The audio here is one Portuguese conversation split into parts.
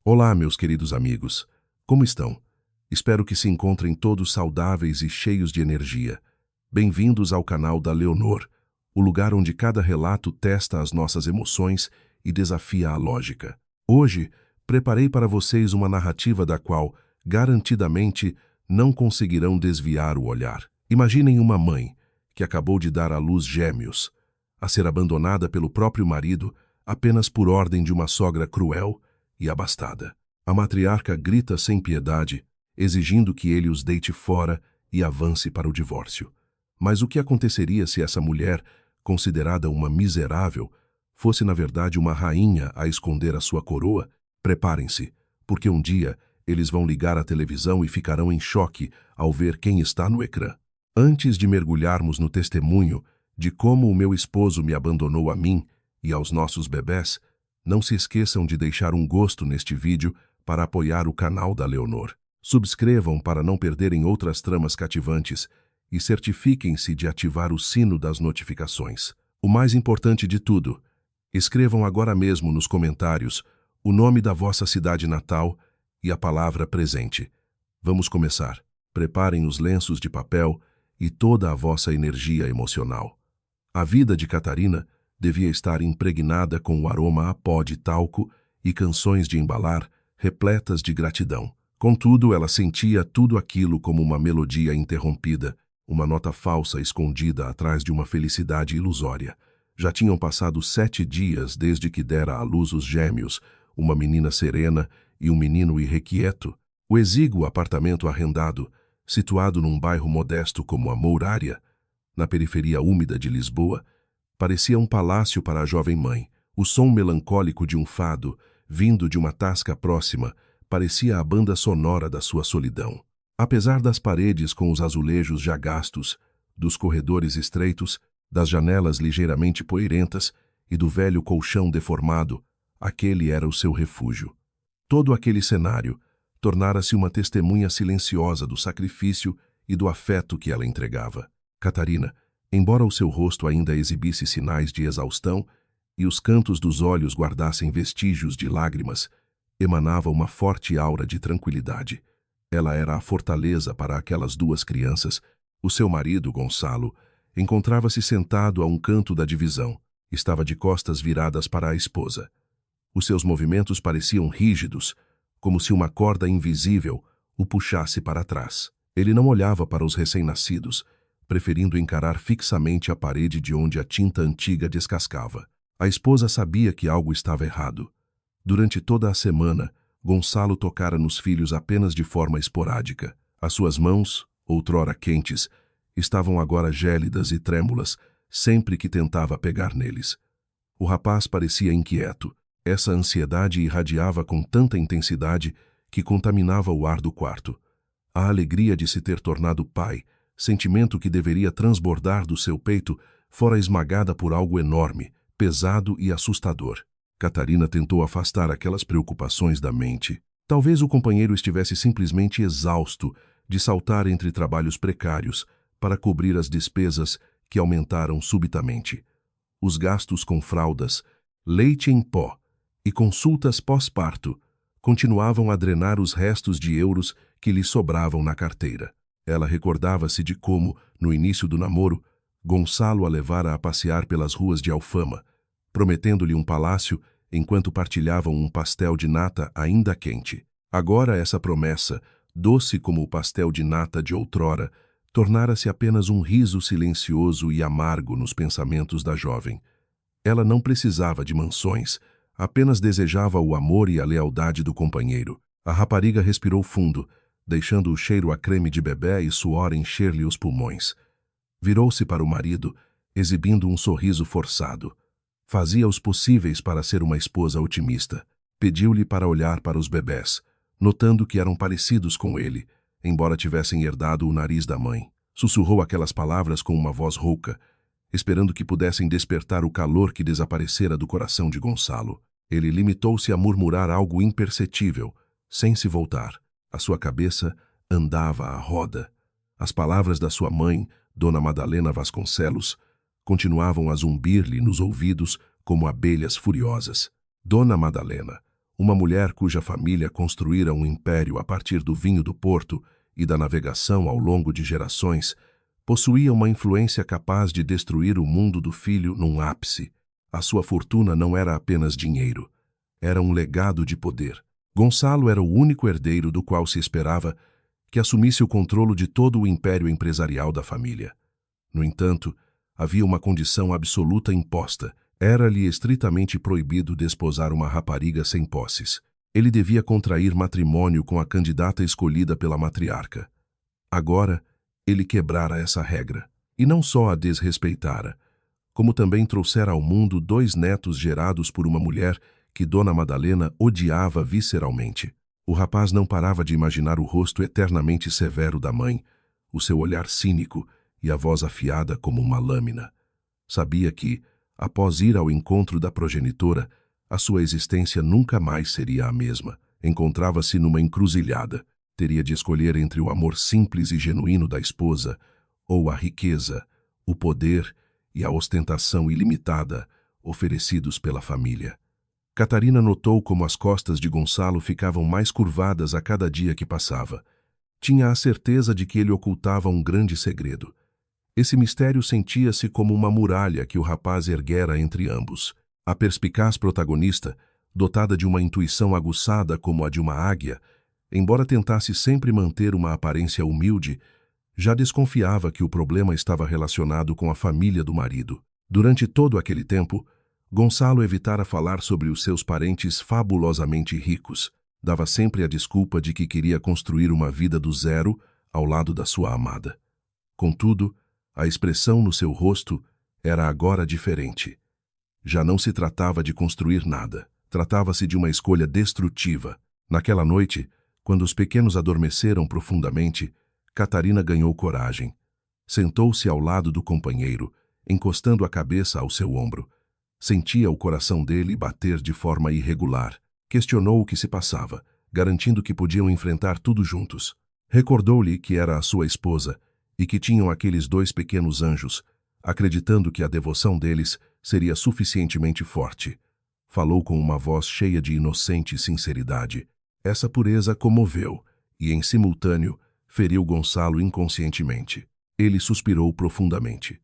Olá, meus queridos amigos. Como estão? Espero que se encontrem todos saudáveis e cheios de energia. Bem-vindos ao canal da Leonor, o lugar onde cada relato testa as nossas emoções e desafia a lógica. Hoje, preparei para vocês uma narrativa da qual, garantidamente, não conseguirão desviar o olhar. Imaginem uma mãe que acabou de dar à luz gêmeos, a ser abandonada pelo próprio marido apenas por ordem de uma sogra cruel e abastada. A matriarca grita sem piedade, exigindo que ele os deite fora e avance para o divórcio. Mas o que aconteceria se essa mulher, considerada uma miserável, fosse na verdade uma rainha a esconder a sua coroa? Preparem-se, porque um dia eles vão ligar a televisão e ficarão em choque ao ver quem está no ecrã. Antes de mergulharmos no testemunho de como o meu esposo me abandonou a mim e aos nossos bebés, não se esqueçam de deixar um gosto neste vídeo para apoiar o canal da Leonor. Subscrevam para não perderem outras tramas cativantes e certifiquem-se de ativar o sino das notificações. O mais importante de tudo, escrevam agora mesmo nos comentários o nome da vossa cidade natal e a palavra presente. Vamos começar. Preparem os lenços de papel e toda a vossa energia emocional. A vida de Catarina devia estar impregnada com o aroma a pó de talco e canções de embalar repletas de gratidão. Contudo, ela sentia tudo aquilo como uma melodia interrompida, uma nota falsa escondida atrás de uma felicidade ilusória. Já tinham passado 7 dias desde que dera à luz os gêmeos, uma menina serena e um menino irrequieto. O exíguo apartamento arrendado, situado num bairro modesto como a Mourária, na periferia úmida de Lisboa, parecia um palácio para a jovem mãe. O som melancólico de um fado, vindo de uma tasca próxima, parecia a banda sonora da sua solidão. Apesar das paredes com os azulejos já gastos, dos corredores estreitos, das janelas ligeiramente poeirentas e do velho colchão deformado, aquele era o seu refúgio. Todo aquele cenário tornara-se uma testemunha silenciosa do sacrifício e do afeto que ela entregava. Catarina, embora o seu rosto ainda exibisse sinais de exaustão e os cantos dos olhos guardassem vestígios de lágrimas, emanava uma forte aura de tranquilidade. Ela era a fortaleza para aquelas 2 crianças. O seu marido, Gonçalo, encontrava-se sentado a um canto da divisão. Estava de costas viradas para a esposa. Os seus movimentos pareciam rígidos, como se uma corda invisível o puxasse para trás. Ele não olhava para os recém-nascidos, preferindo encarar fixamente a parede de onde a tinta antiga descascava. A esposa sabia que algo estava errado. Durante toda a semana, Gonçalo tocara nos filhos apenas de forma esporádica. As suas mãos, outrora quentes, estavam agora gélidas e trêmulas sempre que tentava pegar neles. O rapaz parecia inquieto. Essa ansiedade irradiava com tanta intensidade que contaminava o ar do quarto. A alegria de se ter tornado pai, sentimento que deveria transbordar do seu peito, fora esmagada por algo enorme, pesado e assustador. Catarina tentou afastar aquelas preocupações da mente. Talvez o companheiro estivesse simplesmente exausto de saltar entre trabalhos precários para cobrir as despesas que aumentaram subitamente. Os gastos com fraldas, leite em pó e consultas pós-parto continuavam a drenar os restos de euros que lhe sobravam na carteira. Ela recordava-se de como, no início do namoro, Gonçalo a levara a passear pelas ruas de Alfama, prometendo-lhe um palácio enquanto partilhavam um pastel de nata ainda quente. Agora essa promessa, doce como o pastel de nata de outrora, tornara-se apenas um riso silencioso e amargo nos pensamentos da jovem. Ela não precisava de mansões, apenas desejava o amor e a lealdade do companheiro. A rapariga respirou fundo, deixando o cheiro a creme de bebê e suor encher-lhe os pulmões. Virou-se para o marido, exibindo um sorriso forçado. Fazia os possíveis para ser uma esposa otimista. Pediu-lhe para olhar para os bebés, notando que eram parecidos com ele, embora tivessem herdado o nariz da mãe. Sussurrou aquelas palavras com uma voz rouca, esperando que pudessem despertar o calor que desaparecera do coração de Gonçalo. Ele limitou-se a murmurar algo imperceptível, sem se voltar. A sua cabeça andava à roda. As palavras da sua mãe, Dona Madalena Vasconcelos, continuavam a zumbir-lhe nos ouvidos como abelhas furiosas. Dona Madalena, Uma mulher cuja família construíra um império a partir do vinho do Porto e da navegação ao longo de gerações, possuía uma influência capaz de destruir o mundo do filho num ápice. A sua fortuna não era apenas dinheiro, era um legado de poder. Gonçalo era o único herdeiro do qual se esperava que assumisse o controle de todo o império empresarial da família. No entanto, havia uma condição absoluta imposta. Era-lhe estritamente proibido desposar uma rapariga sem posses. Ele devia contrair matrimônio com a candidata escolhida pela matriarca. Agora, ele quebrara essa regra, e não só a desrespeitara, como também trouxera ao mundo 2 netos gerados por uma mulher que Dona Madalena odiava visceralmente. O rapaz não parava de imaginar o rosto eternamente severo da mãe, o seu olhar cínico e a voz afiada como uma lâmina. Sabia que, após ir ao encontro da progenitora, a sua existência nunca mais seria a mesma. Encontrava-se numa encruzilhada. Teria de escolher entre o amor simples e genuíno da esposa ou a riqueza, o poder e a ostentação ilimitada oferecidos pela família. Catarina notou como as costas de Gonçalo ficavam mais curvadas a cada dia que passava. Tinha a certeza de que ele ocultava um grande segredo. Esse mistério sentia-se como uma muralha que o rapaz erguera entre ambos. A perspicaz protagonista, dotada de uma intuição aguçada como a de uma águia, embora tentasse sempre manter uma aparência humilde, já desconfiava que o problema estava relacionado com a família do marido. Durante todo aquele tempo, Gonçalo evitara falar sobre os seus parentes fabulosamente ricos. Dava sempre a desculpa de que queria construir uma vida do zero ao lado da sua amada. Contudo, a expressão no seu rosto era agora diferente. Já não se tratava de construir nada. Tratava-se de uma escolha destrutiva. Naquela noite, quando os pequenos adormeceram profundamente, Catarina ganhou coragem. Sentou-se ao lado do companheiro, encostando a cabeça ao seu ombro. Sentia o coração dele bater de forma irregular. Questionou o que se passava, garantindo que podiam enfrentar tudo juntos. Recordou-lhe que era a sua esposa e que tinham aqueles 2 pequenos anjos, acreditando que a devoção deles seria suficientemente forte. Falou com uma voz cheia de inocente sinceridade. Essa pureza comoveu e, em simultâneo, feriu Gonçalo inconscientemente. Ele suspirou profundamente.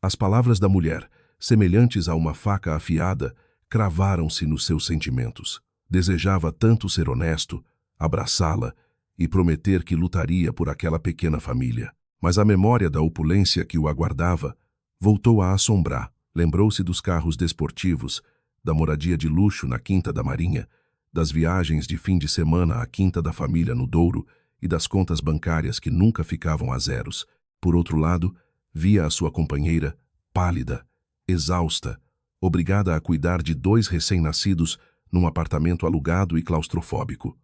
As palavras da mulher, semelhantes a uma faca afiada, cravaram-se nos seus sentimentos. Desejava tanto ser honesto, abraçá-la e prometer que lutaria por aquela pequena família. Mas a memória da opulência que o aguardava voltou a assombrar. Lembrou-se dos carros desportivos, da moradia de luxo na Quinta da Marinha, das viagens de fim de semana à Quinta da Família no Douro e das contas bancárias que nunca ficavam a zeros. Por outro lado, via a sua companheira, pálida, exausta, obrigada a cuidar de 2 recém-nascidos num apartamento alugado e claustrofóbico.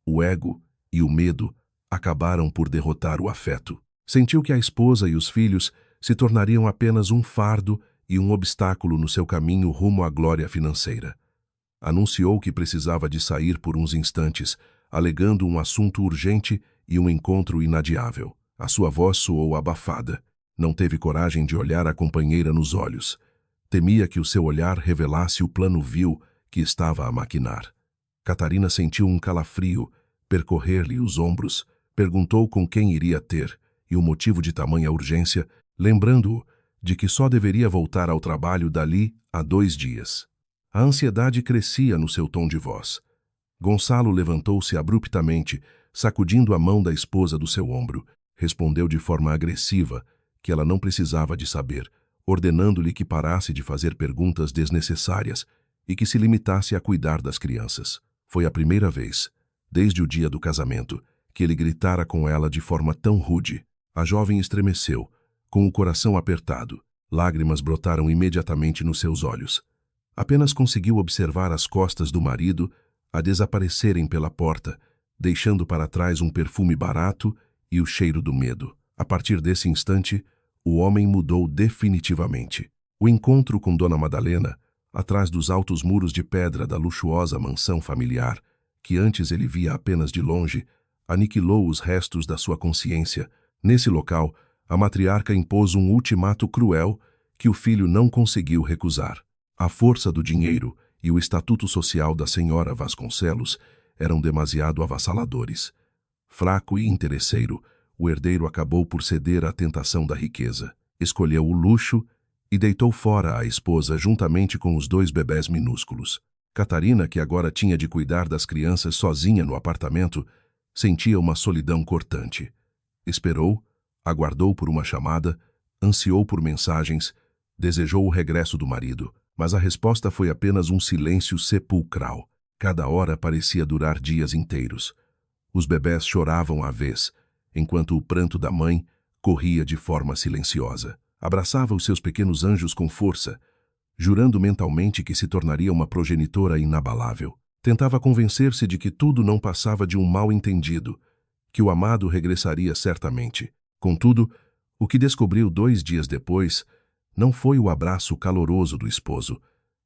O ego e o medo acabaram por derrotar o afeto. Sentiu que a esposa e os filhos se tornariam apenas um fardo e um obstáculo no seu caminho rumo à glória financeira. Anunciou que precisava de sair por uns instantes, alegando um assunto urgente e um encontro inadiável. A sua voz soou abafada. Não teve coragem de olhar a companheira nos olhos. Temia que o seu olhar revelasse o plano vil que estava a maquinar. Catarina sentiu um calafrio percorrer-lhe os ombros, perguntou com quem iria ter e o motivo de tamanha urgência, lembrando-o de que só deveria voltar ao trabalho dali a 2 dias. A ansiedade crescia no seu tom de voz. Gonçalo levantou-se abruptamente, sacudindo a mão da esposa do seu ombro. Respondeu de forma agressiva que ela não precisava de saber, ordenando-lhe que parasse de fazer perguntas desnecessárias e que se limitasse a cuidar das crianças. Foi a primeira vez, desde o dia do casamento, que ele gritara com ela de forma tão rude. A jovem estremeceu, com o coração apertado. Lágrimas brotaram imediatamente nos seus olhos. Apenas conseguiu observar as costas do marido a desaparecerem pela porta, deixando para trás um perfume barato e o cheiro do medo. A partir desse instante, o homem mudou definitivamente. O encontro com Dona Madalena, atrás dos altos muros de pedra da luxuosa mansão familiar, que antes ele via apenas de longe, aniquilou os restos da sua consciência. Nesse local, a matriarca impôs um ultimato cruel que o filho não conseguiu recusar. À força do dinheiro e o estatuto social da senhora Vasconcelos eram demasiado avassaladores. Fraco e interesseiro, o herdeiro acabou por ceder à tentação da riqueza. Escolheu o luxo e deitou fora a esposa juntamente com os 2 bebés minúsculos. Catarina, que agora tinha de cuidar das crianças sozinha no apartamento, sentia uma solidão cortante. Esperou, aguardou por uma chamada, ansiou por mensagens, desejou o regresso do marido, mas a resposta foi apenas um silêncio sepulcral. Cada hora parecia durar dias inteiros. Os bebés choravam à vez, enquanto o pranto da mãe corria de forma silenciosa. Abraçava os seus pequenos anjos com força, jurando mentalmente que se tornaria uma progenitora inabalável. Tentava convencer-se de que tudo não passava de um mal-entendido, que o amado regressaria certamente. Contudo, o que descobriu 2 dias depois não foi o abraço caloroso do esposo,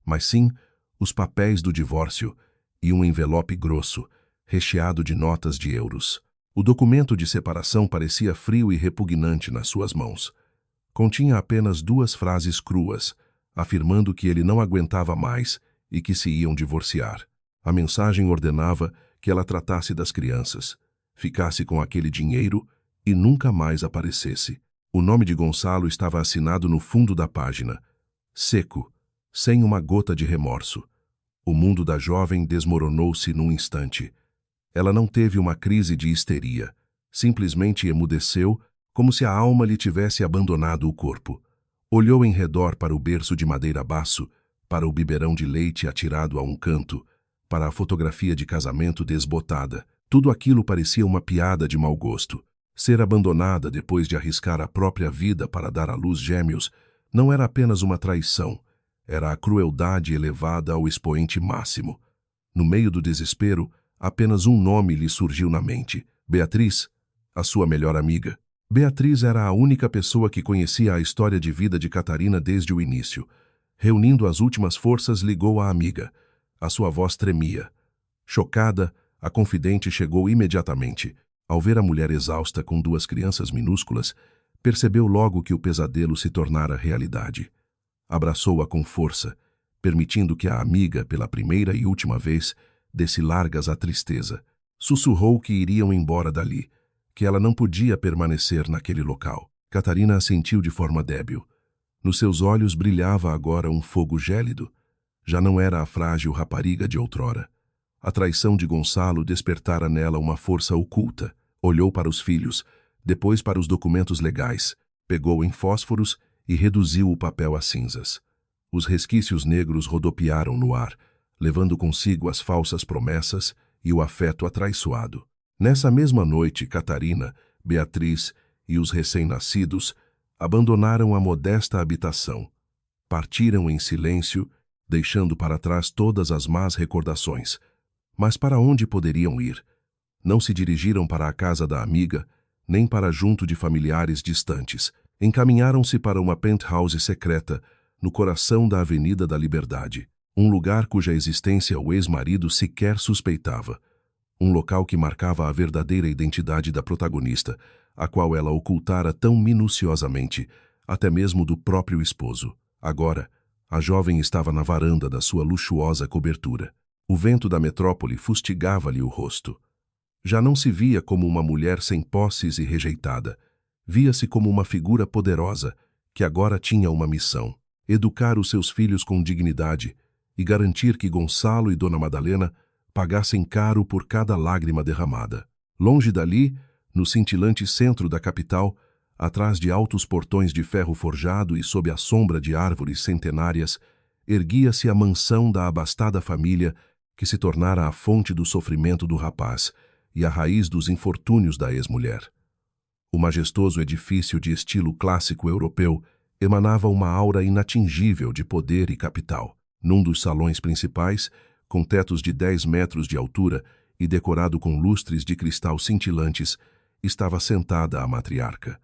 mas sim os papéis do divórcio e um envelope grosso, recheado de notas de euros. O documento de separação parecia frio e repugnante nas suas mãos. Continha apenas 2 frases cruas, afirmando que ele não aguentava mais e que se iam divorciar. A mensagem ordenava que ela tratasse das crianças, ficasse com aquele dinheiro e nunca mais aparecesse. O nome de Gonçalo estava assinado no fundo da página, seco, sem uma gota de remorso. O mundo da jovem desmoronou-se num instante. Ela não teve uma crise de histeria, simplesmente emudeceu, como se a alma lhe tivesse abandonado o corpo. Olhou em redor para o berço de madeira baço, para o biberão de leite atirado a um canto, para a fotografia de casamento desbotada. Tudo aquilo parecia uma piada de mau gosto. Ser abandonada depois de arriscar a própria vida para dar à luz gêmeos não era apenas uma traição, era a crueldade elevada ao expoente máximo. No meio do desespero, apenas um nome lhe surgiu na mente: Beatriz, a sua melhor amiga. Beatriz era a única pessoa que conhecia a história de vida de Catarina desde o início. Reunindo as últimas forças, ligou à amiga. A sua voz tremia. Chocada, a confidente chegou imediatamente. Ao ver a mulher exausta com 2 crianças minúsculas, percebeu logo que o pesadelo se tornara realidade. Abraçou-a com força, permitindo que a amiga, pela primeira e última vez, desse largas à tristeza. Sussurrou que iriam embora dali, que ela não podia permanecer naquele local. Catarina assentiu de forma débil. Nos seus olhos brilhava agora um fogo gélido. Já não era a frágil rapariga de outrora. A traição de Gonçalo despertara nela uma força oculta. Olhou para os filhos, depois para os documentos legais, pegou em fósforos e reduziu o papel a cinzas. Os resquícios negros rodopiaram no ar, levando consigo as falsas promessas e o afeto atraiçoado. Nessa mesma noite, Catarina, Beatriz e os recém-nascidos abandonaram a modesta habitação. Partiram em silêncio, deixando para trás todas as más recordações. Mas para onde poderiam ir? Não se dirigiram para a casa da amiga, nem para junto de familiares distantes. Encaminharam-se para uma penthouse secreta, no coração da Avenida da Liberdade, um lugar cuja existência o ex-marido sequer suspeitava. Um local que marcava a verdadeira identidade da protagonista, a qual ela ocultara tão minuciosamente, até mesmo do próprio esposo. Agora, a jovem estava na varanda da sua luxuosa cobertura. O vento da metrópole fustigava-lhe o rosto. Já não se via como uma mulher sem posses e rejeitada. Via-se como uma figura poderosa, que agora tinha uma missão: educar os seus filhos com dignidade e garantir que Gonçalo e Dona Madalena pagassem caro por cada lágrima derramada. Longe dali, no cintilante centro da capital, atrás de altos portões de ferro forjado e sob a sombra de árvores centenárias, erguia-se a mansão da abastada família que se tornara a fonte do sofrimento do rapaz e a raiz dos infortúnios da ex-mulher. O majestoso edifício de estilo clássico europeu emanava uma aura inatingível de poder e capital. Num dos salões principais, com tetos de 10 metros de altura e decorado com lustres de cristal cintilantes, estava sentada a matriarca.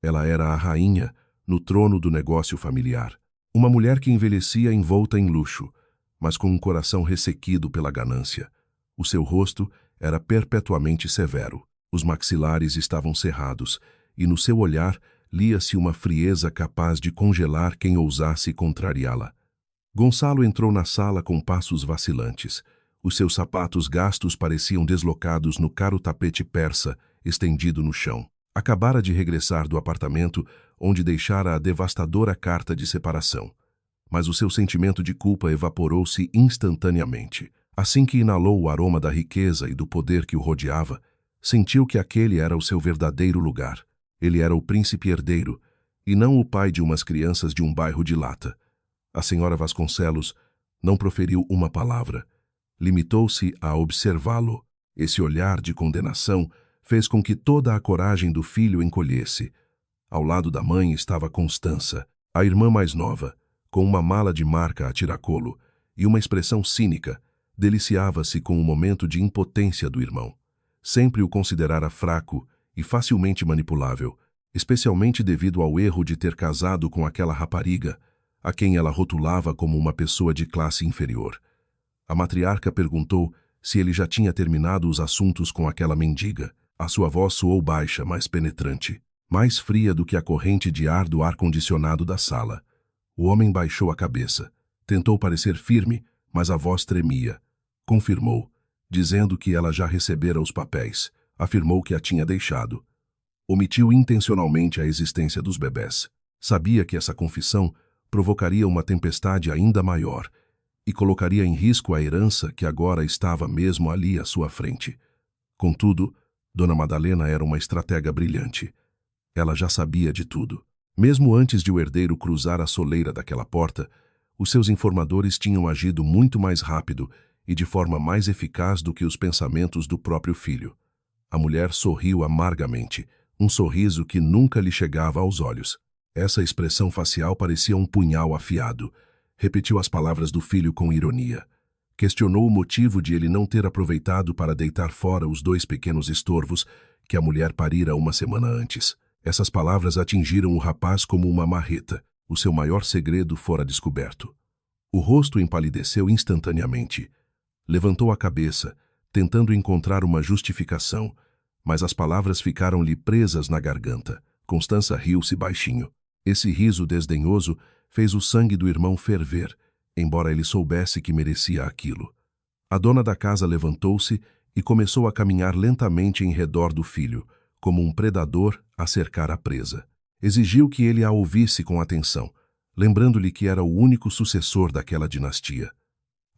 Ela era a rainha, no trono do negócio familiar. Uma mulher que envelhecia envolta em luxo, mas com um coração ressequido pela ganância. O seu rosto era perpetuamente severo. Os maxilares estavam cerrados, e no seu olhar lia-se uma frieza capaz de congelar quem ousasse contrariá-la. Gonçalo entrou na sala com passos vacilantes. Os seus sapatos gastos pareciam deslocados no caro tapete persa estendido no chão. Acabara de regressar do apartamento onde deixara a devastadora carta de separação. Mas o seu sentimento de culpa evaporou-se instantaneamente. Assim que inalou o aroma da riqueza e do poder que o rodeava, sentiu que aquele era o seu verdadeiro lugar. Ele era o príncipe herdeiro, e não o pai de umas crianças de um bairro de lata. A senhora Vasconcelos não proferiu uma palavra. Limitou-se a observá-lo. Esse olhar de condenação fez com que toda a coragem do filho encolhesse. Ao lado da mãe estava Constança, a irmã mais nova, com uma mala de marca a tiracolo e uma expressão cínica. Deliciava-se com o momento de impotência do irmão. Sempre o considerara fraco e facilmente manipulável, especialmente devido ao erro de ter casado com aquela rapariga, a quem ela rotulava como uma pessoa de classe inferior. A matriarca perguntou se ele já tinha terminado os assuntos com aquela mendiga. A sua voz soou baixa, mas penetrante, mais fria do que a corrente de ar do ar-condicionado da sala. O homem baixou a cabeça. Tentou parecer firme, mas a voz tremia. Confirmou, dizendo que ela já recebera os papéis. Afirmou que a tinha deixado. Omitiu intencionalmente a existência dos bebés. Sabia que essa confissão provocaria uma tempestade ainda maior e colocaria em risco a herança que agora estava mesmo ali à sua frente. Contudo, Dona Madalena era uma estratega brilhante. Ela já sabia de tudo. Mesmo antes de o herdeiro cruzar a soleira daquela porta, os seus informadores tinham agido muito mais rápido e de forma mais eficaz do que os pensamentos do próprio filho. A mulher sorriu amargamente, um sorriso que nunca lhe chegava aos olhos. Essa expressão facial parecia um punhal afiado. Repetiu as palavras do filho com ironia. Questionou o motivo de ele não ter aproveitado para deitar fora os 2 pequenos estorvos que a mulher parira uma semana antes. Essas palavras atingiram o rapaz como uma marreta. O seu maior segredo fora descoberto. O rosto empalideceu instantaneamente. Levantou a cabeça, tentando encontrar uma justificação, mas as palavras ficaram-lhe presas na garganta. Constança riu-se baixinho. Esse riso desdenhoso fez o sangue do irmão ferver, embora ele soubesse que merecia aquilo. A dona da casa levantou-se e começou a caminhar lentamente em redor do filho, como um predador a cercar a presa. Exigiu que ele a ouvisse com atenção, lembrando-lhe que era o único sucessor daquela dinastia.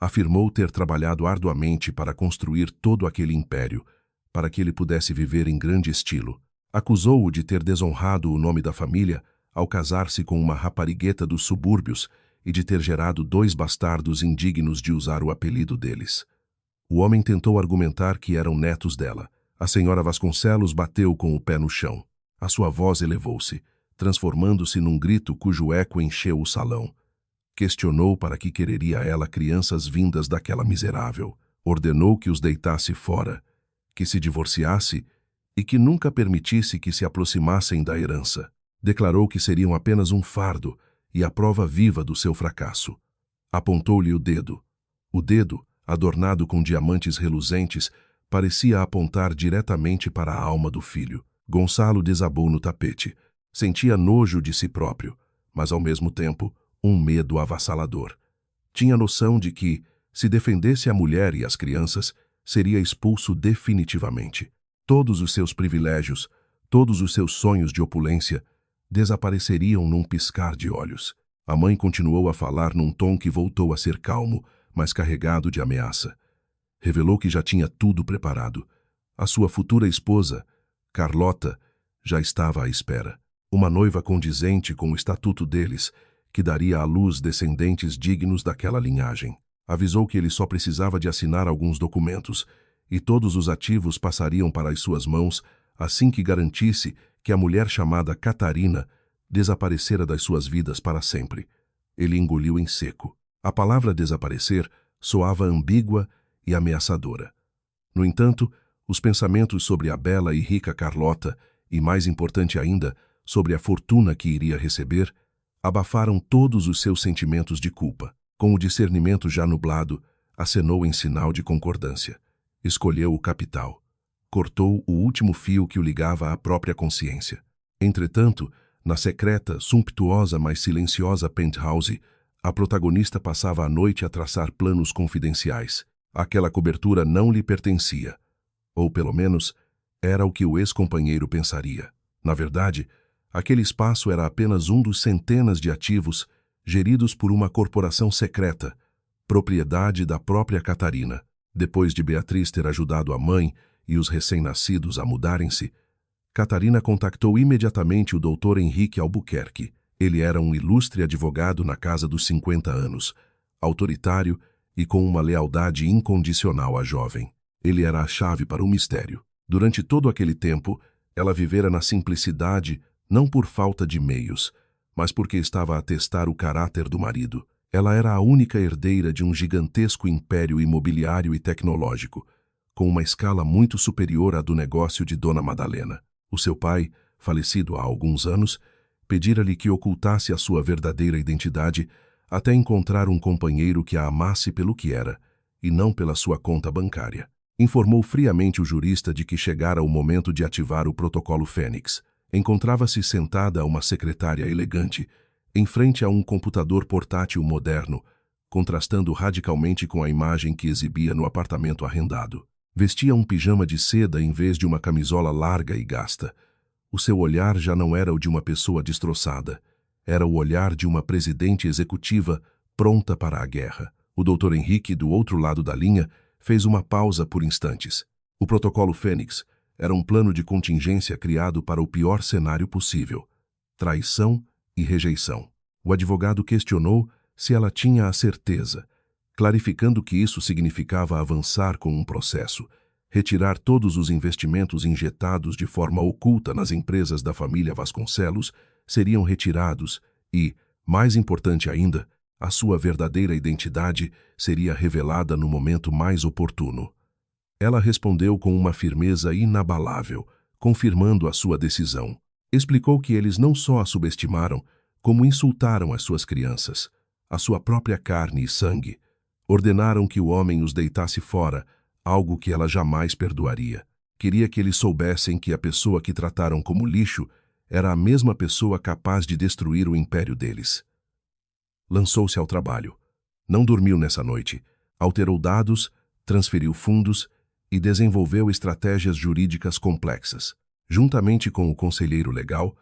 Afirmou ter trabalhado arduamente para construir todo aquele império, para que ele pudesse viver em grande estilo. Acusou-o de ter desonrado o nome da família ao casar-se com uma raparigueta dos subúrbios e de ter gerado 2 bastardos indignos de usar o apelido deles. O homem tentou argumentar que eram netos dela. A senhora Vasconcelos bateu com o pé no chão. A sua voz elevou-se, transformando-se num grito cujo eco encheu o salão. Questionou para que quereria ela crianças vindas daquela miserável. Ordenou que os deitasse fora, que se divorciasse e que nunca permitisse que se aproximassem da herança. Declarou que seriam apenas um fardo e a prova viva do seu fracasso. Apontou-lhe o dedo. O dedo, adornado com diamantes reluzentes, parecia apontar diretamente para a alma do filho. Gonçalo desabou no tapete. Sentia nojo de si próprio, mas ao mesmo tempo um medo avassalador. Tinha noção de que, se defendesse a mulher e as crianças, seria expulso definitivamente. Todos os seus privilégios, todos os seus sonhos de opulência, desapareceriam num piscar de olhos. A mãe continuou a falar num tom que voltou a ser calmo, mas carregado de ameaça. Revelou que já tinha tudo preparado. A sua futura esposa, Carlota, já estava à espera. Uma noiva condizente com o estatuto deles, que daria à luz descendentes dignos daquela linhagem. Avisou que ele só precisava de assinar alguns documentos, e todos os ativos passariam para as suas mãos assim que garantisse que a mulher chamada Catarina desaparecera das suas vidas para sempre. Ele engoliu em seco. A palavra desaparecer soava ambígua e ameaçadora. No entanto, os pensamentos sobre a bela e rica Carlota, e mais importante ainda, sobre a fortuna que iria receber, abafaram todos os seus sentimentos de culpa. Com o discernimento já nublado, acenou em sinal de concordância. Escolheu o capital. Cortou o último fio que o ligava à própria consciência. Entretanto, na secreta, sumptuosa, mas silenciosa penthouse, A protagonista passava a noite a traçar planos confidenciais. Aquela cobertura não lhe pertencia. Ou, pelo menos, era o que o ex-companheiro pensaria. Na verdade, aquele espaço era apenas um dos centenas de ativos geridos por uma corporação secreta, propriedade da própria Catarina. Depois de Beatriz ter ajudado a mãe e os recém-nascidos a mudarem-se, Catarina contactou imediatamente o Dr. Henrique Albuquerque. Ele era um ilustre advogado na casa dos 50 anos, autoritário e com uma lealdade incondicional à jovem. Ele era a chave para o mistério. Durante todo aquele tempo, ela vivera na simplicidade, não por falta de meios, mas porque estava a testar o caráter do marido. Ela era a única herdeira de um gigantesco império imobiliário e tecnológico, com uma escala muito superior à do negócio de Dona Madalena. O seu pai, falecido há alguns anos, pedira-lhe que ocultasse a sua verdadeira identidade até encontrar um companheiro que a amasse pelo que era, e não pela sua conta bancária. Informou friamente o jurista de que chegara o momento de ativar o protocolo Fênix. Encontrava-se sentada uma secretária elegante, em frente a um computador portátil moderno, contrastando radicalmente com a imagem que exibia no apartamento arrendado. Vestia um pijama de seda em vez de uma camisola larga e gasta. O seu olhar já não era o de uma pessoa destroçada. Era o olhar de uma presidente executiva pronta para a guerra. O Dr. Henrique, do outro lado da linha, fez uma pausa por instantes. O protocolo Fênix era um plano de contingência criado para o pior cenário possível: traição e rejeição. O advogado questionou se ela tinha a certeza, clarificando que isso significava avançar com um processo, retirar todos os investimentos injetados de forma oculta nas empresas da família Vasconcelos seriam retirados e, mais importante ainda, a sua verdadeira identidade seria revelada no momento mais oportuno. Ela respondeu com uma firmeza inabalável, confirmando a sua decisão. Explicou que eles não só a subestimaram, como insultaram as suas crianças, a sua própria carne e sangue. Ordenaram que o homem os deitasse fora, algo que ela jamais perdoaria. Queria que eles soubessem que a pessoa que trataram como lixo era a mesma pessoa capaz de destruir o império deles. Lançou-se ao trabalho. Não dormiu nessa noite. Alterou dados, transferiu fundos e desenvolveu estratégias jurídicas complexas. Juntamente com o conselheiro legal,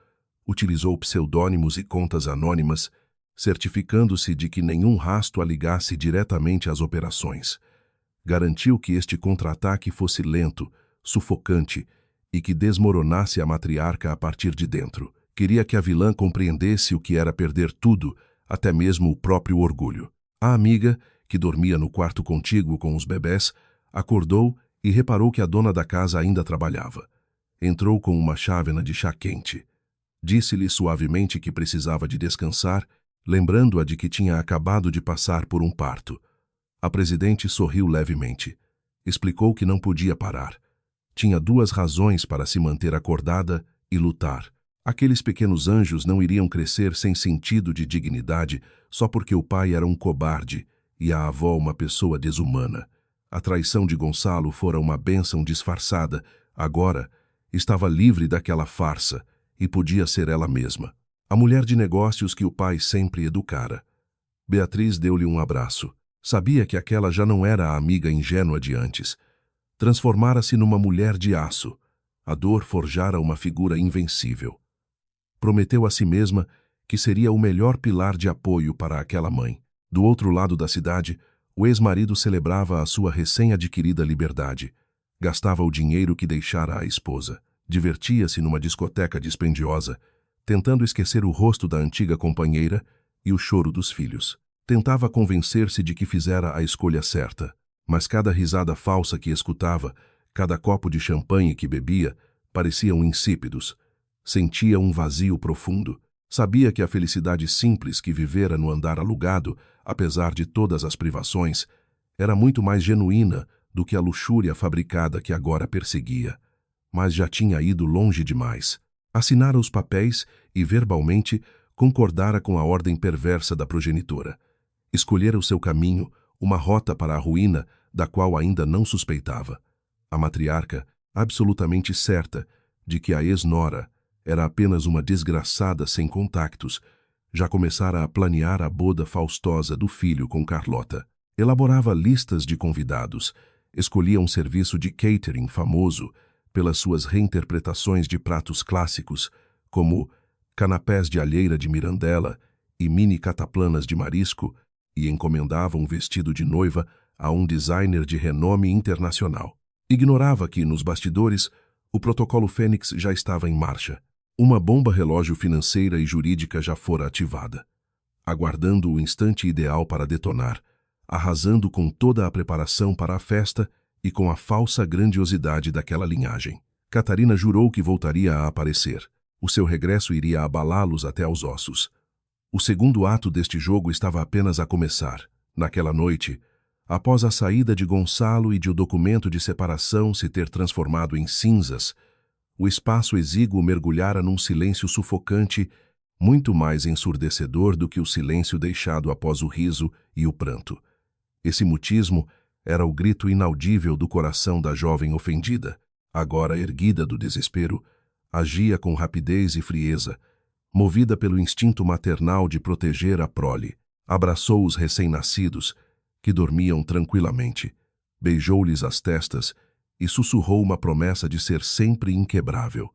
utilizou pseudônimos e contas anônimas, certificando-se de que nenhum rastro a ligasse diretamente às operações. Garantiu que este contra-ataque fosse lento, sufocante e que desmoronasse a matriarca a partir de dentro. Queria que a vilã compreendesse o que era perder tudo, até mesmo o próprio orgulho. A amiga, que dormia no quarto contíguo com os bebés, acordou e reparou que a dona da casa ainda trabalhava. Entrou com uma chávena de chá quente. Disse-lhe suavemente que precisava de descansar, lembrando-a de que tinha acabado de passar por um parto. A presidente sorriu levemente. Explicou que não podia parar. Tinha duas razões para se manter acordada e lutar. Aqueles pequenos anjos não iriam crescer sem sentido de dignidade só porque o pai era um cobarde e a avó uma pessoa desumana. A traição de Gonçalo fora uma bênção disfarçada. Agora, estava livre daquela farsa e podia ser ela mesma. A mulher de negócios que o pai sempre educara. Beatriz deu-lhe um abraço. Sabia que aquela já não era a amiga ingênua de antes. Transformara-se numa mulher de aço. A dor forjara uma figura invencível. Prometeu a si mesma que seria o melhor pilar de apoio para aquela mãe. Do outro lado da cidade, o ex-marido celebrava a sua recém-adquirida liberdade. Gastava o dinheiro que deixara à esposa. Divertia-se numa discoteca dispendiosa, tentando esquecer o rosto da antiga companheira e o choro dos filhos. Tentava convencer-se de que fizera a escolha certa, mas cada risada falsa que escutava, cada copo de champanhe que bebia, pareciam insípidos. Sentia um vazio profundo. Sabia que a felicidade simples que vivera no andar alugado, apesar de todas as privações, era muito mais genuína do que a luxúria fabricada que agora perseguia. Mas já tinha ido longe demais. Assinara os papéis e, verbalmente, concordara com a ordem perversa da progenitora. Escolhera o seu caminho, uma rota para a ruína da qual ainda não suspeitava. A matriarca, absolutamente certa de que a ex-nora era apenas uma desgraçada sem contactos, Já começara a planear a boda faustosa do filho com Carlota. Elaborava listas de convidados, escolhia um serviço de catering famoso pelas suas reinterpretações de pratos clássicos, como canapés de alheira de Mirandela e mini cataplanas de marisco, e encomendava um vestido de noiva a um designer de renome internacional. Ignorava que, nos bastidores, o protocolo Fênix já estava em marcha. Uma bomba relógio financeira e jurídica já fora ativada, aguardando o instante ideal para detonar, arrasando com toda a preparação para a festa e com a falsa grandiosidade daquela linhagem. Catarina jurou que voltaria a aparecer. O seu regresso iria abalá-los até aos ossos. O segundo ato deste jogo estava apenas a começar. Naquela noite, após a saída de Gonçalo e de o documento de separação se ter transformado em cinzas, o espaço exíguo mergulhara num silêncio sufocante, muito mais ensurdecedor do que o silêncio deixado após o riso e o pranto. Esse mutismo era o grito inaudível do coração da jovem ofendida. Agora erguida do desespero, agia com rapidez e frieza, movida pelo instinto maternal de proteger a prole. Abraçou os recém-nascidos, que dormiam tranquilamente, beijou-lhes as testas e sussurrou uma promessa de ser sempre inquebrável.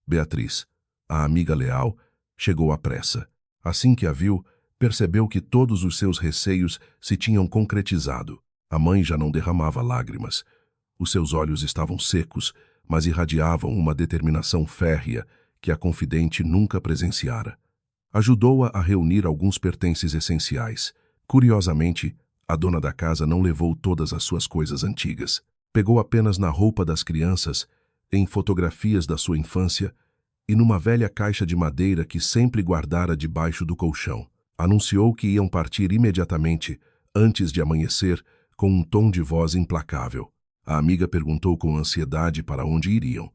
Beatriz, a amiga leal, chegou à pressa. Assim que a viu, percebeu que todos os seus receios se tinham concretizado. A mãe já não derramava lágrimas. Os seus olhos estavam secos, mas irradiavam uma determinação férrea que a confidente nunca presenciara. Ajudou-a a reunir alguns pertences essenciais. Curiosamente, a dona da casa não levou todas as suas coisas antigas. Pegou apenas na roupa das crianças, em fotografias da sua infância e numa velha caixa de madeira que sempre guardara debaixo do colchão. Anunciou que iam partir imediatamente, antes de amanhecer, com um tom de voz implacável. A amiga perguntou com ansiedade para onde iriam,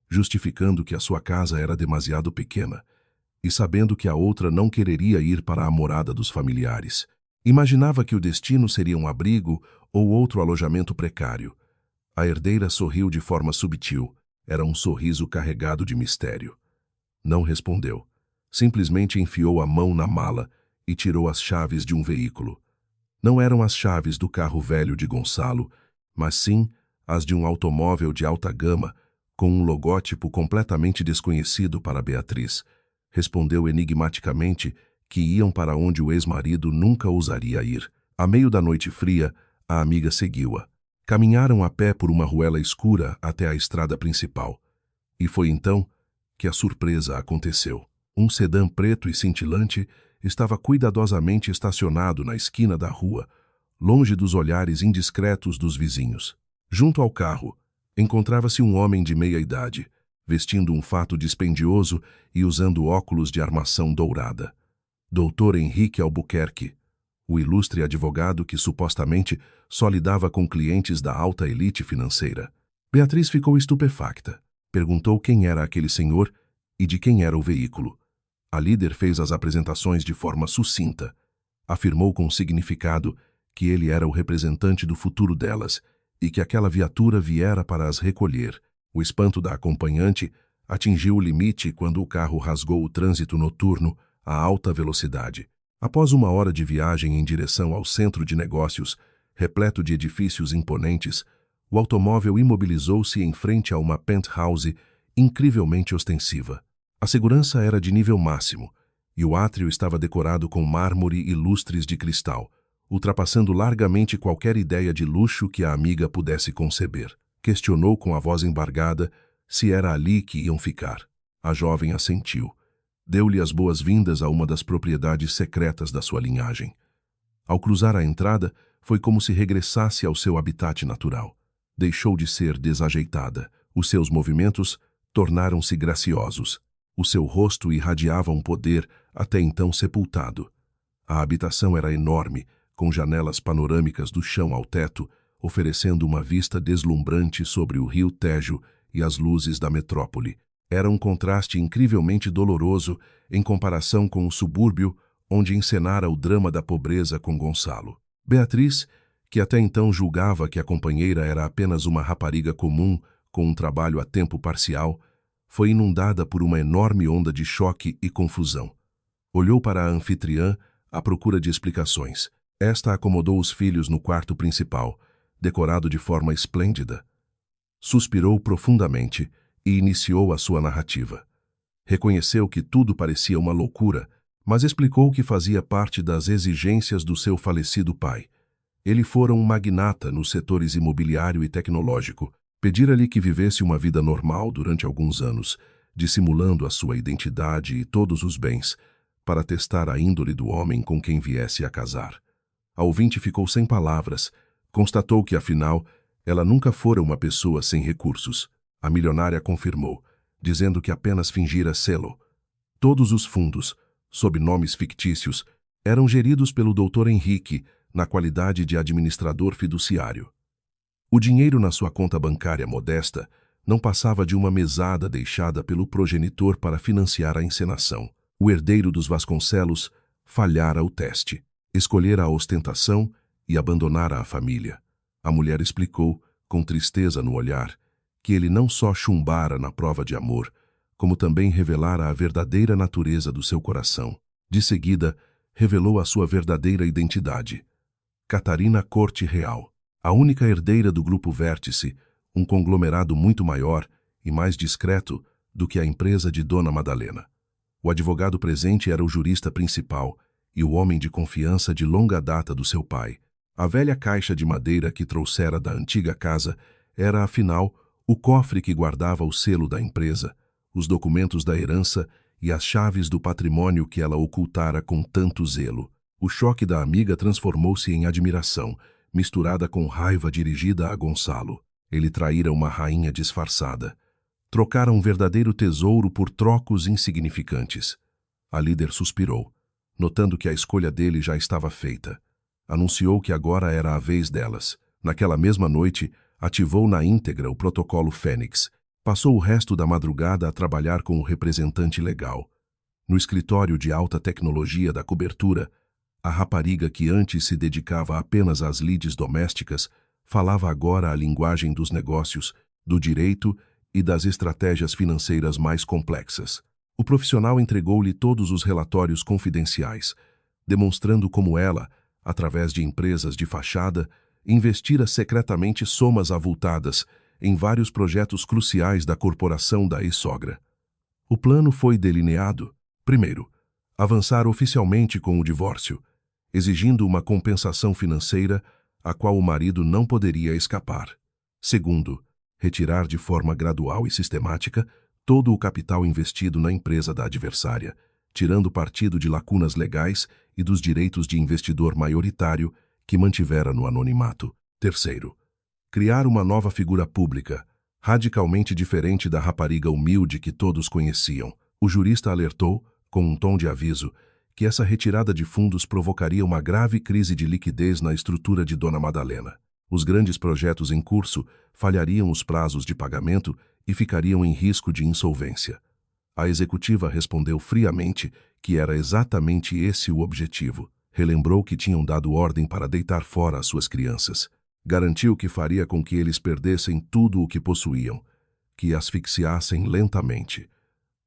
justificando que a sua casa era demasiado pequena, e sabendo que a outra não quereria ir para a morada dos familiares. Imaginava que o destino seria um abrigo ou outro alojamento precário. A herdeira sorriu de forma subtil. Era um sorriso carregado de mistério. Não respondeu. Simplesmente enfiou a mão na mala e tirou as chaves de um veículo. Não eram as chaves do carro velho de Gonçalo, mas sim as de um automóvel de alta gama, com um logótipo completamente desconhecido para Beatriz. Respondeu enigmaticamente que iam para onde o ex-marido nunca ousaria ir. A meio da noite fria, a amiga seguiu-a. Caminharam a pé por uma ruela escura até a estrada principal. E foi então que a surpresa aconteceu. Um sedã preto e cintilante estava cuidadosamente estacionado na esquina da rua, longe dos olhares indiscretos dos vizinhos. Junto ao carro, encontrava-se um homem de meia-idade, vestindo um fato dispendioso e usando óculos de armação dourada. Dr. Henrique Albuquerque, o ilustre advogado que supostamente só lidava com clientes da alta elite financeira. Beatriz ficou estupefacta. Perguntou quem era aquele senhor e de quem era o veículo. A líder fez as apresentações de forma sucinta. Afirmou com significado que ele era o representante do futuro delas e que aquela viatura viera para as recolher. O espanto da acompanhante atingiu o limite quando o carro rasgou o trânsito noturno a alta velocidade. Após uma hora de viagem em direção ao centro de negócios, repleto de edifícios imponentes, o automóvel imobilizou-se em frente a uma penthouse incrivelmente ostensiva. A segurança era de nível máximo, e o átrio estava decorado com mármore e lustres de cristal, ultrapassando largamente qualquer ideia de luxo que a amiga pudesse conceber. Questionou com a voz embargada se era ali que iam ficar. A jovem assentiu. Deu-lhe as boas-vindas a uma das propriedades secretas da sua linhagem. Ao cruzar a entrada, foi como se regressasse ao seu habitat natural. Deixou de ser desajeitada. Os seus movimentos tornaram-se graciosos. O seu rosto irradiava um poder até então sepultado. A habitação era enorme, com janelas panorâmicas do chão ao teto, oferecendo uma vista deslumbrante sobre o rio Tejo e as luzes da metrópole. Era um contraste incrivelmente doloroso em comparação com o subúrbio onde encenara o drama da pobreza com Gonçalo. Beatriz, que até então julgava que a companheira era apenas uma rapariga comum com um trabalho a tempo parcial, foi inundada por uma enorme onda de choque e confusão. Olhou para a anfitriã à procura de explicações. Esta acomodou os filhos no quarto principal, decorado de forma esplêndida. Suspirou profundamente e iniciou a sua narrativa. Reconheceu que tudo parecia uma loucura, mas explicou que fazia parte das exigências do seu falecido pai. Ele fora um magnata nos setores imobiliário e tecnológico. Pedira-lhe que vivesse uma vida normal durante alguns anos, dissimulando a sua identidade e todos os bens, para testar a índole do homem com quem viesse a casar. A ouvinte ficou sem palavras. Constatou que, afinal, ela nunca fora uma pessoa sem recursos. A milionária confirmou, dizendo que apenas fingira sê-lo. Todos os fundos, sob nomes fictícios, eram geridos pelo Dr. Henrique, na qualidade de administrador fiduciário. O dinheiro na sua conta bancária modesta não passava de uma mesada deixada pelo progenitor para financiar a encenação. O herdeiro dos Vasconcelos falhara o teste, escolhera a ostentação e abandonara a família. A mulher explicou, com tristeza no olhar, que ele não só chumbara na prova de amor, como também revelara a verdadeira natureza do seu coração. De seguida, revelou a sua verdadeira identidade. Catarina Corte Real, a única herdeira do Grupo Vértice, um conglomerado muito maior e mais discreto do que a empresa de Dona Madalena. O advogado presente era o jurista principal e o homem de confiança de longa data do seu pai. A velha caixa de madeira que trouxera da antiga casa era, afinal, o cofre que guardava o selo da empresa, os documentos da herança e as chaves do patrimônio que ela ocultara com tanto zelo. O choque da amiga transformou-se em admiração, misturada com raiva dirigida a Gonçalo. Ele traíra uma rainha disfarçada. Trocara um verdadeiro tesouro por trocos insignificantes. A líder suspirou, notando que a escolha dele já estava feita. Anunciou que agora era a vez delas. Naquela mesma noite, ativou na íntegra o protocolo Fênix. Passou o resto da madrugada a trabalhar com o representante legal. No escritório de alta tecnologia da cobertura, a rapariga que antes se dedicava apenas às lides domésticas falava agora a linguagem dos negócios, do direito e das estratégias financeiras mais complexas. O profissional entregou-lhe todos os relatórios confidenciais, demonstrando como ela, através de empresas de fachada, investira secretamente somas avultadas em vários projetos cruciais da corporação da ex-sogra. O plano foi delineado. Primeiro, avançar oficialmente com o divórcio, exigindo uma compensação financeira a qual o marido não poderia escapar. Segundo, retirar de forma gradual e sistemática todo o capital investido na empresa da adversária, tirando partido de lacunas legais e dos direitos de investidor maioritário que mantivera no anonimato. Terceiro, criar uma nova figura pública, radicalmente diferente da rapariga humilde que todos conheciam. O jurista alertou, com um tom de aviso, que essa retirada de fundos provocaria uma grave crise de liquidez na estrutura de Dona Madalena. Os grandes projetos em curso falhariam os prazos de pagamento e ficariam em risco de insolvência. A executiva respondeu friamente que era exatamente esse o objetivo. Relembrou que tinham dado ordem para deitar fora as suas crianças. Garantiu que faria com que eles perdessem tudo o que possuíam, que asfixiassem lentamente.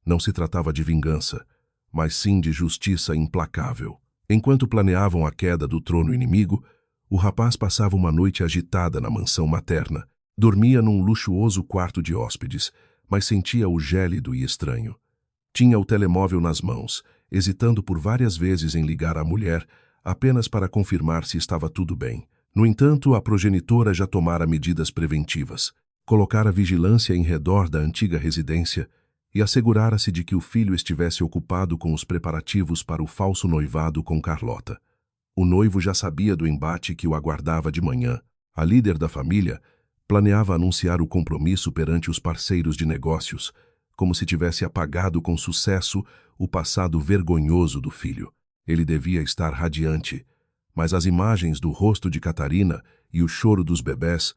Não se tratava de vingança, mas sim de justiça implacável. Enquanto planeavam a queda do trono inimigo, o rapaz passava uma noite agitada na mansão materna. Dormia num luxuoso quarto de hóspedes, mas sentia-o gélido e estranho. Tinha o telemóvel nas mãos, hesitando por várias vezes em ligar à mulher, apenas para confirmar se estava tudo bem. No entanto, a progenitora já tomara medidas preventivas, colocara vigilância em redor da antiga residência e assegurara-se de que o filho estivesse ocupado com os preparativos para o falso noivado com Carlota. O noivo já sabia do embate que o aguardava de manhã. A líder da família planeava anunciar o compromisso perante os parceiros de negócios, como se tivesse apagado com sucesso o passado vergonhoso do filho. Ele devia estar radiante, mas as imagens do rosto de Catarina e o choro dos bebés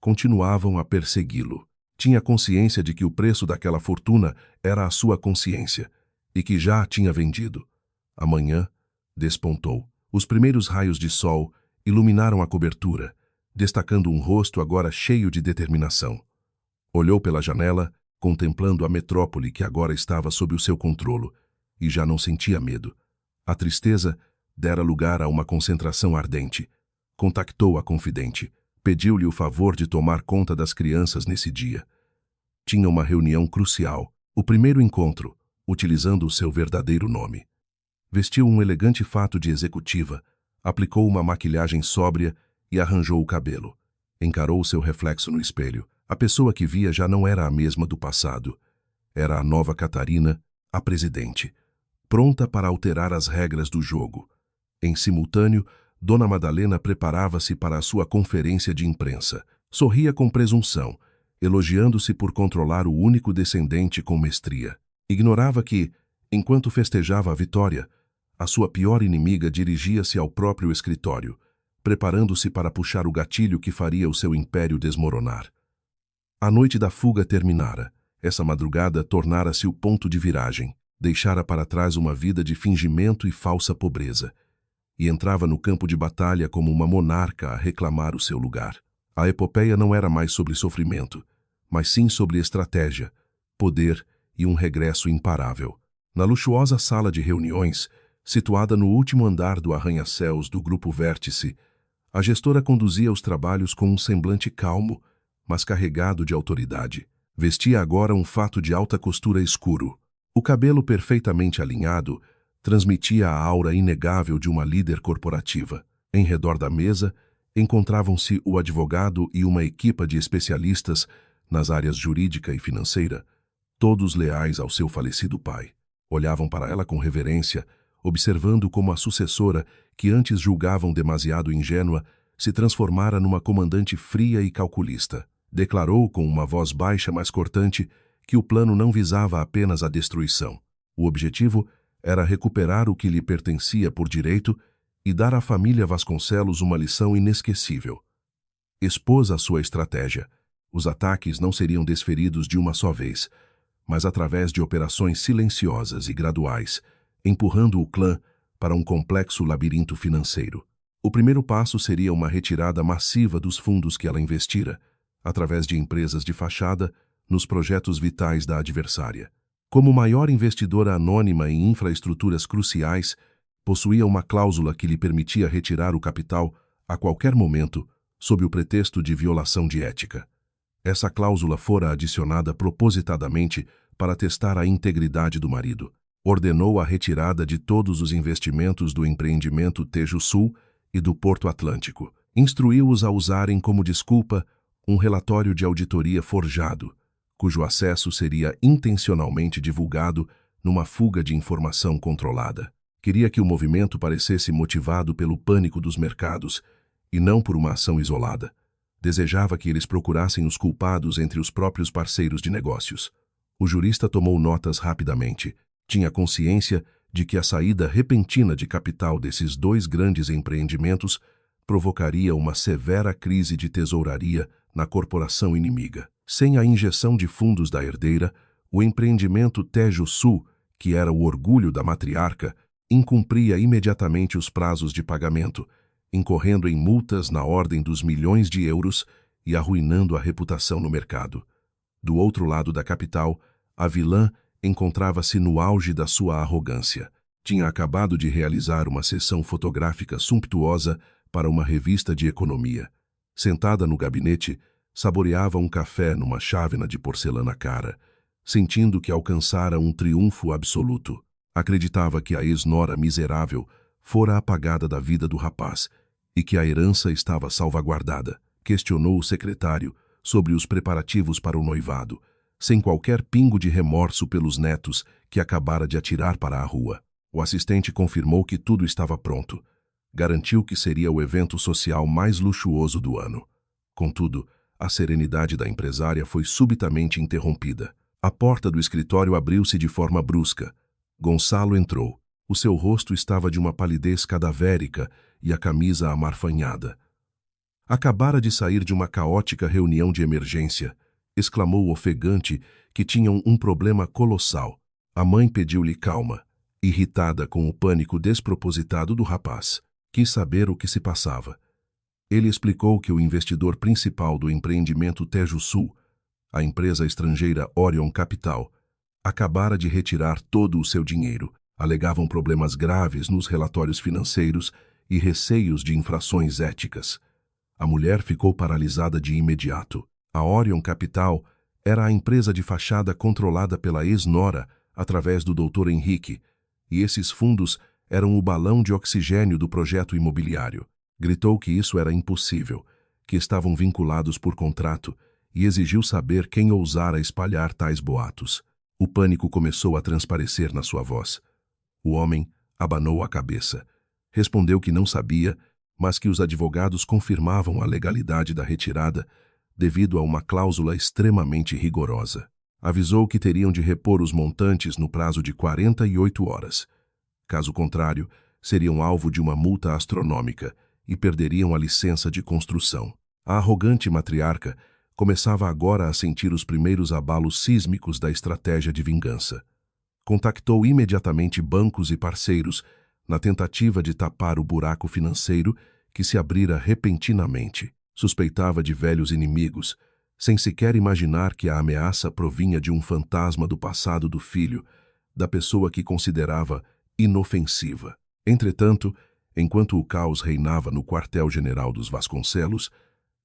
continuavam a persegui-lo. Tinha consciência de que o preço daquela fortuna era a sua consciência e que já a tinha vendido. Amanhã despontou. Os primeiros raios de sol iluminaram a cobertura, destacando um rosto agora cheio de determinação. Olhou pela janela, contemplando a metrópole que agora estava sob o seu controlo, e já não sentia medo. A tristeza dera lugar a uma concentração ardente. Contactou a confidente. Pediu-lhe o favor de tomar conta das crianças nesse dia. Tinha uma reunião crucial, o primeiro encontro, utilizando o seu verdadeiro nome. Vestiu um elegante fato de executiva, aplicou uma maquilhagem sóbria e arranjou o cabelo. Encarou seu reflexo no espelho. A pessoa que via já não era a mesma do passado. Era a nova Catarina, a presidente, pronta para alterar as regras do jogo. Em simultâneo, Dona Madalena preparava-se para a sua conferência de imprensa. Sorria com presunção, elogiando-se por controlar o único descendente com mestria. Ignorava que, enquanto festejava a vitória, a sua pior inimiga dirigia-se ao próprio escritório, preparando-se para puxar o gatilho que faria o seu império desmoronar. A noite da fuga terminara. Essa madrugada tornara-se o ponto de viragem. Deixara para trás uma vida de fingimento e falsa pobreza, e entrava no campo de batalha como uma monarca a reclamar o seu lugar. A epopeia não era mais sobre sofrimento, mas sim sobre estratégia, poder e um regresso imparável. Na luxuosa sala de reuniões, situada no último andar do arranha-céus do Grupo Vértice, a gestora conduzia os trabalhos com um semblante calmo, mas carregado de autoridade. Vestia agora um fato de alta costura escuro. O cabelo perfeitamente alinhado transmitia a aura inegável de uma líder corporativa. Em redor da mesa, encontravam-se o advogado e uma equipa de especialistas nas áreas jurídica e financeira, todos leais ao seu falecido pai. Olhavam para ela com reverência, observando como a sucessora, que antes julgavam demasiado ingênua, se transformara numa comandante fria e calculista. Declarou com uma voz baixa, mas cortante, que o plano não visava apenas a destruição. O objetivo era recuperar o que lhe pertencia por direito e dar à família Vasconcelos uma lição inesquecível. Expôs a sua estratégia. Os ataques não seriam desferidos de uma só vez, mas através de operações silenciosas e graduais, empurrando o clã para um complexo labirinto financeiro. O primeiro passo seria uma retirada massiva dos fundos que ela investira, através de empresas de fachada, nos projetos vitais da adversária. Como maior investidora anônima em infraestruturas cruciais, possuía uma cláusula que lhe permitia retirar o capital a qualquer momento, sob o pretexto de violação de ética. Essa cláusula fora adicionada propositadamente para testar a integridade do marido. Ordenou a retirada de todos os investimentos do empreendimento Tejo Sul e do Porto Atlântico. Instruiu-os a usarem como desculpa um relatório de auditoria forjado, cujo acesso seria intencionalmente divulgado numa fuga de informação controlada. Queria que o movimento parecesse motivado pelo pânico dos mercados e não por uma ação isolada. Desejava que eles procurassem os culpados entre os próprios parceiros de negócios. O jurista tomou notas rapidamente. Tinha consciência de que a saída repentina de capital desses dois grandes empreendimentos provocaria uma severa crise de tesouraria na corporação inimiga. Sem a injeção de fundos da herdeira, o empreendimento Tejo Sul, que era o orgulho da matriarca, incumpria imediatamente os prazos de pagamento, incorrendo em multas na ordem dos milhões de euros e arruinando a reputação no mercado. Do outro lado da capital, a vilã encontrava-se no auge da sua arrogância. Tinha acabado de realizar uma sessão fotográfica sumptuosa para uma revista de economia. Sentada no gabinete, saboreava um café numa chávena de porcelana cara, sentindo que alcançara um triunfo absoluto. Acreditava que a ex-nora miserável fora apagada da vida do rapaz e que a herança estava salvaguardada. Questionou o secretário sobre os preparativos para o noivado, sem qualquer pingo de remorso pelos netos que acabara de atirar para a rua. O assistente confirmou que tudo estava pronto. Garantiu que seria o evento social mais luxuoso do ano. Contudo, a serenidade da empresária foi subitamente interrompida. A porta do escritório abriu-se de forma brusca. Gonçalo entrou. O seu rosto estava de uma palidez cadavérica e a camisa amarfanhada. Acabara de sair de uma caótica reunião de emergência, exclamou ofegante que tinham um problema colossal. A mãe pediu-lhe calma, irritada com o pânico despropositado do rapaz. Quis saber o que se passava. Ele explicou que o investidor principal do empreendimento Tejo Sul, a empresa estrangeira Orion Capital, acabara de retirar todo o seu dinheiro. Alegavam problemas graves nos relatórios financeiros e receios de infrações éticas. A mulher ficou paralisada de imediato. A Orion Capital era a empresa de fachada controlada pela ex-nora através do Dr. Henrique, e esses fundos eram o balão de oxigênio do projeto imobiliário. Gritou que isso era impossível, que estavam vinculados por contrato, e exigiu saber quem ousara espalhar tais boatos. O pânico começou a transparecer na sua voz. O homem abanou a cabeça. Respondeu que não sabia, mas que os advogados confirmavam a legalidade da retirada devido a uma cláusula extremamente rigorosa. Avisou que teriam de repor os montantes no prazo de 48 horas. Caso contrário, seriam alvo de uma multa astronômica e perderiam a licença de construção. A arrogante matriarca começava agora a sentir os primeiros abalos sísmicos da estratégia de vingança. Contactou imediatamente bancos e parceiros na tentativa de tapar o buraco financeiro que se abrira repentinamente. Suspeitava de velhos inimigos, sem sequer imaginar que a ameaça provinha de um fantasma do passado do filho, da pessoa que considerava inofensiva. Entretanto, enquanto o caos reinava no quartel-general dos Vasconcelos,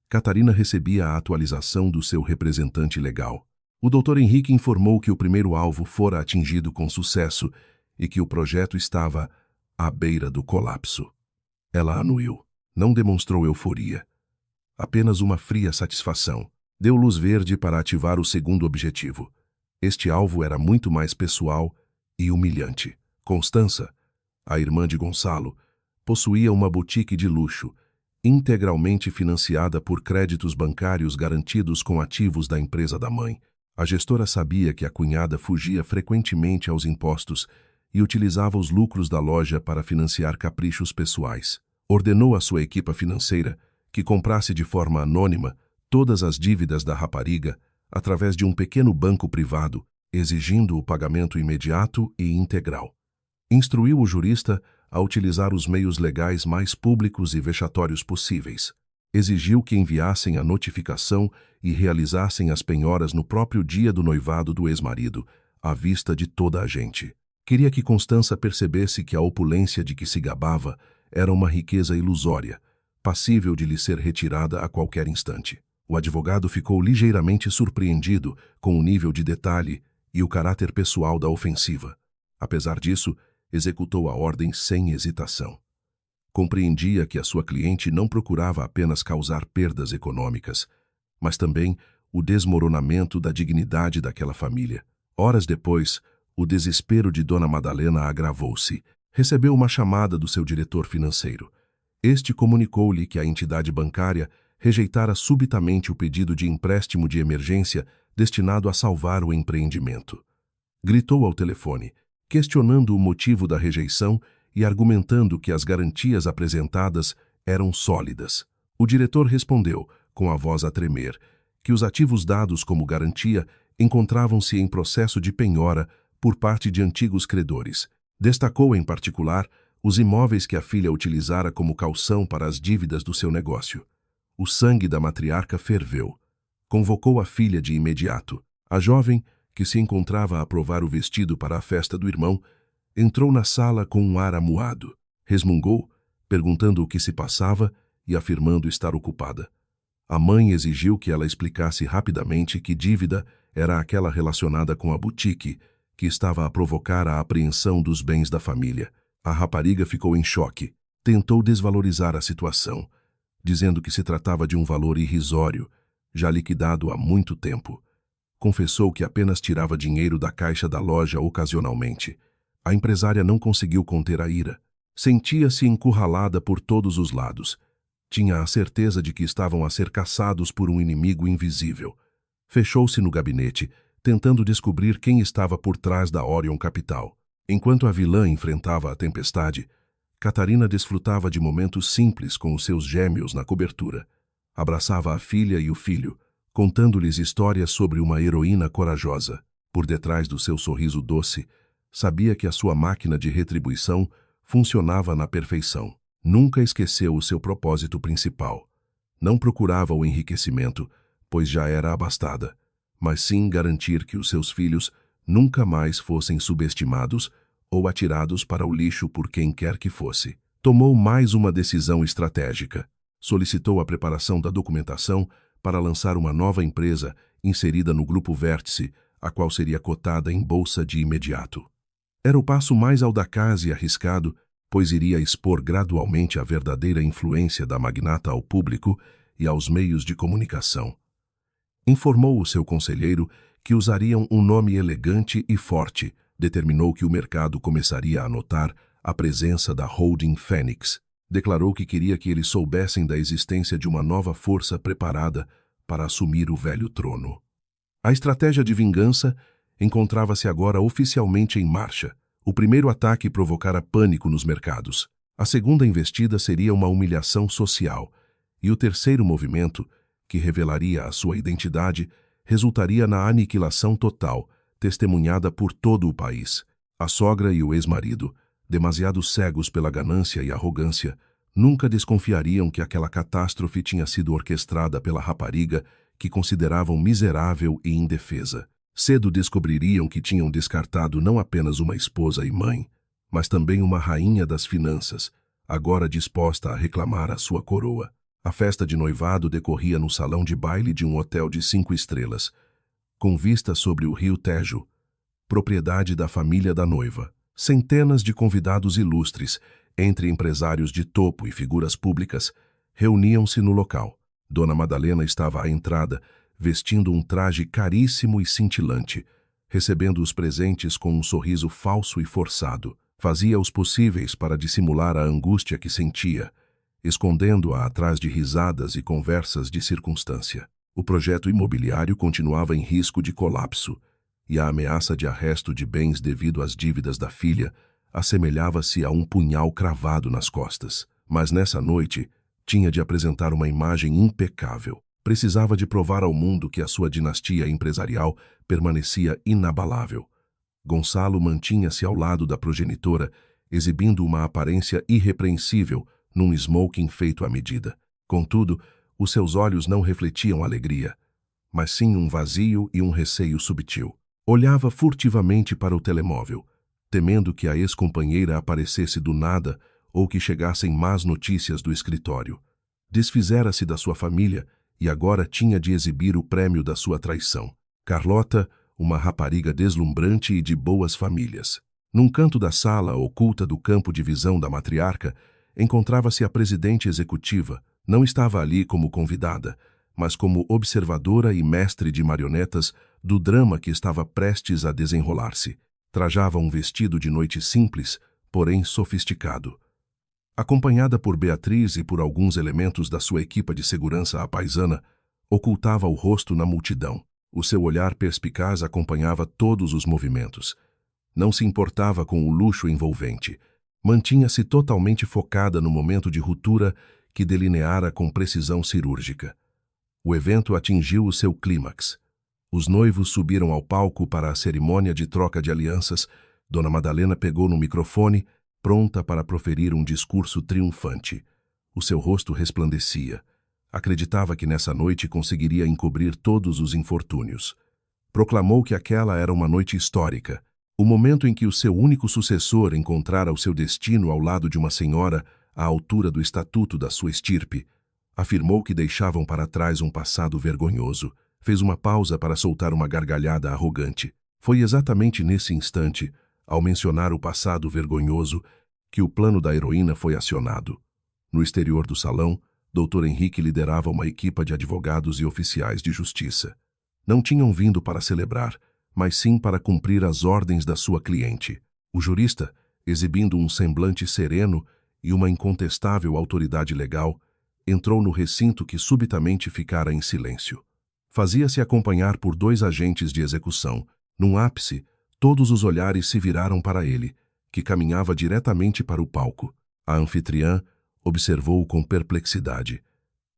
Catarina recebia a atualização do seu representante legal. O Dr. Henrique informou que o primeiro alvo fora atingido com sucesso e que o projeto estava à beira do colapso. Ela anuiu. Não demonstrou euforia. Apenas uma fria satisfação. Deu luz verde para ativar o segundo objetivo. Este alvo era muito mais pessoal e humilhante. Constança, a irmã de Gonçalo, possuía uma boutique de luxo, integralmente financiada por créditos bancários garantidos com ativos da empresa da mãe. A gestora sabia que a cunhada fugia frequentemente aos impostos e utilizava os lucros da loja para financiar caprichos pessoais. Ordenou à sua equipa financeira que comprasse de forma anônima todas as dívidas da rapariga através de um pequeno banco privado, exigindo o pagamento imediato e integral. Instruiu o jurista a utilizar os meios legais mais públicos e vexatórios possíveis. Exigiu que enviassem a notificação e realizassem as penhoras no próprio dia do noivado do ex-marido, à vista de toda a gente. Queria que Constança percebesse que a opulência de que se gabava era uma riqueza ilusória, passível de lhe ser retirada a qualquer instante. O advogado ficou ligeiramente surpreendido com o nível de detalhe e o caráter pessoal da ofensiva. Apesar disso, executou a ordem sem hesitação. Compreendia que a sua cliente não procurava apenas causar perdas econômicas, mas também o desmoronamento da dignidade daquela família. Horas depois, o desespero de Dona Madalena agravou-se. Recebeu uma chamada do seu diretor financeiro. Este comunicou-lhe que a entidade bancária rejeitara subitamente o pedido de empréstimo de emergência destinado a salvar o empreendimento. Gritou ao telefone, questionando o motivo da rejeição e argumentando que as garantias apresentadas eram sólidas. O diretor respondeu, com a voz a tremer, que os ativos dados como garantia encontravam-se em processo de penhora por parte de antigos credores. Destacou, em particular, os imóveis que a filha utilizara como caução para as dívidas do seu negócio. O sangue da matriarca ferveu. Convocou a filha de imediato. A jovem, que se encontrava a provar o vestido para a festa do irmão, entrou na sala com um ar amuado. Resmungou, perguntando o que se passava e afirmando estar ocupada. A mãe exigiu que ela explicasse rapidamente que dívida era aquela relacionada com a boutique, que estava a provocar a apreensão dos bens da família. A rapariga ficou em choque. Tentou desvalorizar a situação, dizendo que se tratava de um valor irrisório, já liquidado há muito tempo. Confessou que apenas tirava dinheiro da caixa da loja ocasionalmente. A empresária não conseguiu conter a ira. Sentia-se encurralada por todos os lados. Tinha a certeza de que estavam a ser caçados por um inimigo invisível. Fechou-se no gabinete, tentando descobrir quem estava por trás da Orion Capital. Enquanto a vilã enfrentava a tempestade, Catarina desfrutava de momentos simples com os seus gêmeos na cobertura. Abraçava a filha e o filho, contando-lhes histórias sobre uma heroína corajosa. Por detrás do seu sorriso doce, sabia que a sua máquina de retribuição funcionava na perfeição. Nunca esqueceu o seu propósito principal. Não procurava o enriquecimento, pois já era abastada, mas sim garantir que os seus filhos nunca mais fossem subestimados ou atirados para o lixo por quem quer que fosse. Tomou mais uma decisão estratégica. Solicitou a preparação da documentação para lançar uma nova empresa inserida no Grupo Vértice, a qual seria cotada em bolsa de imediato. Era o passo mais audacaz e arriscado, pois iria expor gradualmente a verdadeira influência da magnata ao público e aos meios de comunicação. Informou o seu conselheiro que usariam um nome elegante e forte. Determinou que o mercado começaria a notar a presença da Holding Fênix. Declarou que queria que eles soubessem da existência de uma nova força preparada para assumir o velho trono. A estratégia de vingança encontrava-se agora oficialmente em marcha. O primeiro ataque provocara pânico nos mercados. A segunda investida seria uma humilhação social. E o terceiro movimento, que revelaria a sua identidade, resultaria na aniquilação total, testemunhada por todo o país. A sogra e o ex-marido, demasiado cegos pela ganância e arrogância, nunca desconfiariam que aquela catástrofe tinha sido orquestrada pela rapariga que consideravam miserável e indefesa. Cedo descobririam que tinham descartado não apenas uma esposa e mãe, mas também uma rainha das finanças, agora disposta a reclamar a sua coroa. A festa de noivado decorria no salão de baile de um hotel de 5 estrelas, com vista sobre o rio Tejo, propriedade da família da noiva. Centenas de convidados ilustres, entre empresários de topo e figuras públicas, reuniam-se no local. Dona Madalena estava à entrada, vestindo um traje caríssimo e cintilante, recebendo os presentes com um sorriso falso e forçado. Fazia os possíveis para dissimular a angústia que sentia, escondendo-a atrás de risadas e conversas de circunstância. O projeto imobiliário continuava em risco de colapso, e a ameaça de arresto de bens devido às dívidas da filha assemelhava-se a um punhal cravado nas costas. Mas nessa noite tinha de apresentar uma imagem impecável. Precisava de provar ao mundo que a sua dinastia empresarial permanecia inabalável. Gonçalo mantinha-se ao lado da progenitora, exibindo uma aparência irrepreensível num smoking feito à medida. Contudo, os seus olhos não refletiam alegria, mas sim um vazio e um receio subtil. Olhava furtivamente para o telemóvel, temendo que a ex-companheira aparecesse do nada ou que chegassem más notícias do escritório. Desfizera-se da sua família e agora tinha de exibir o prêmio da sua traição. Carlota, uma rapariga deslumbrante e de boas famílias. Num canto da sala, oculta do campo de visão da matriarca, encontrava-se a presidente executiva. Não estava ali como convidada, mas como observadora e mestre de marionetas do drama que estava prestes a desenrolar-se. Trajava um vestido de noite simples, porém sofisticado. Acompanhada por Beatriz e por alguns elementos da sua equipa de segurança apaisana, ocultava o rosto na multidão. O seu olhar perspicaz acompanhava todos os movimentos. Não se importava com o luxo envolvente. Mantinha-se totalmente focada no momento de ruptura que delineara com precisão cirúrgica. O evento atingiu o seu clímax. Os noivos subiram ao palco para a cerimônia de troca de alianças. Dona Madalena pegou no microfone, pronta para proferir um discurso triunfante. O seu rosto resplandecia. Acreditava que nessa noite conseguiria encobrir todos os infortúnios. Proclamou que aquela era uma noite histórica, o momento em que o seu único sucessor encontrara o seu destino ao lado de uma senhora à altura do estatuto da sua estirpe. Afirmou que deixavam para trás um passado vergonhoso. Fez uma pausa para soltar uma gargalhada arrogante. Foi exatamente nesse instante, ao mencionar o passado vergonhoso, que o plano da heroína foi acionado. No exterior do salão, Dr. Henrique liderava uma equipa de advogados e oficiais de justiça. Não tinham vindo para celebrar, mas sim para cumprir as ordens da sua cliente. O jurista, exibindo um semblante sereno e uma incontestável autoridade legal, entrou no recinto que subitamente ficara em silêncio. Fazia-se acompanhar por 2 agentes de execução. Num ápice, todos os olhares se viraram para ele, que caminhava diretamente para o palco. A anfitriã observou-o com perplexidade.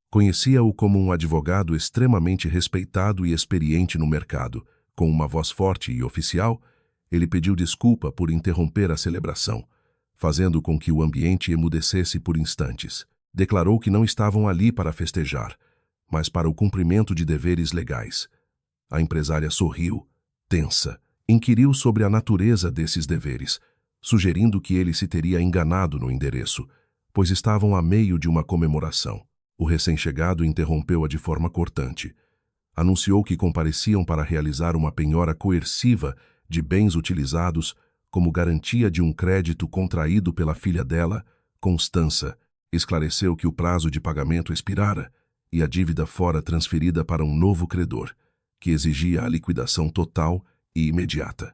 Conhecia-o como um advogado extremamente respeitado e experiente no mercado. Com uma voz forte e oficial, ele pediu desculpa por interromper a celebração, fazendo com que o ambiente emudecesse por instantes. Declarou que não estavam ali para festejar, mas para o cumprimento de deveres legais. A empresária sorriu, tensa. Inquiriu sobre a natureza desses deveres. sugerindo que ele se teria enganado no endereço, pois estavam a meio de uma comemoração. O recém-chegado interrompeu-a de forma cortante. Anunciou que compareciam para realizar uma penhora coerciva de bens utilizados como garantia de um crédito contraído pela filha dela, Constança. Esclareceu que o prazo de pagamento expirara e a dívida fora transferida para um novo credor, que exigia a liquidação total e imediata.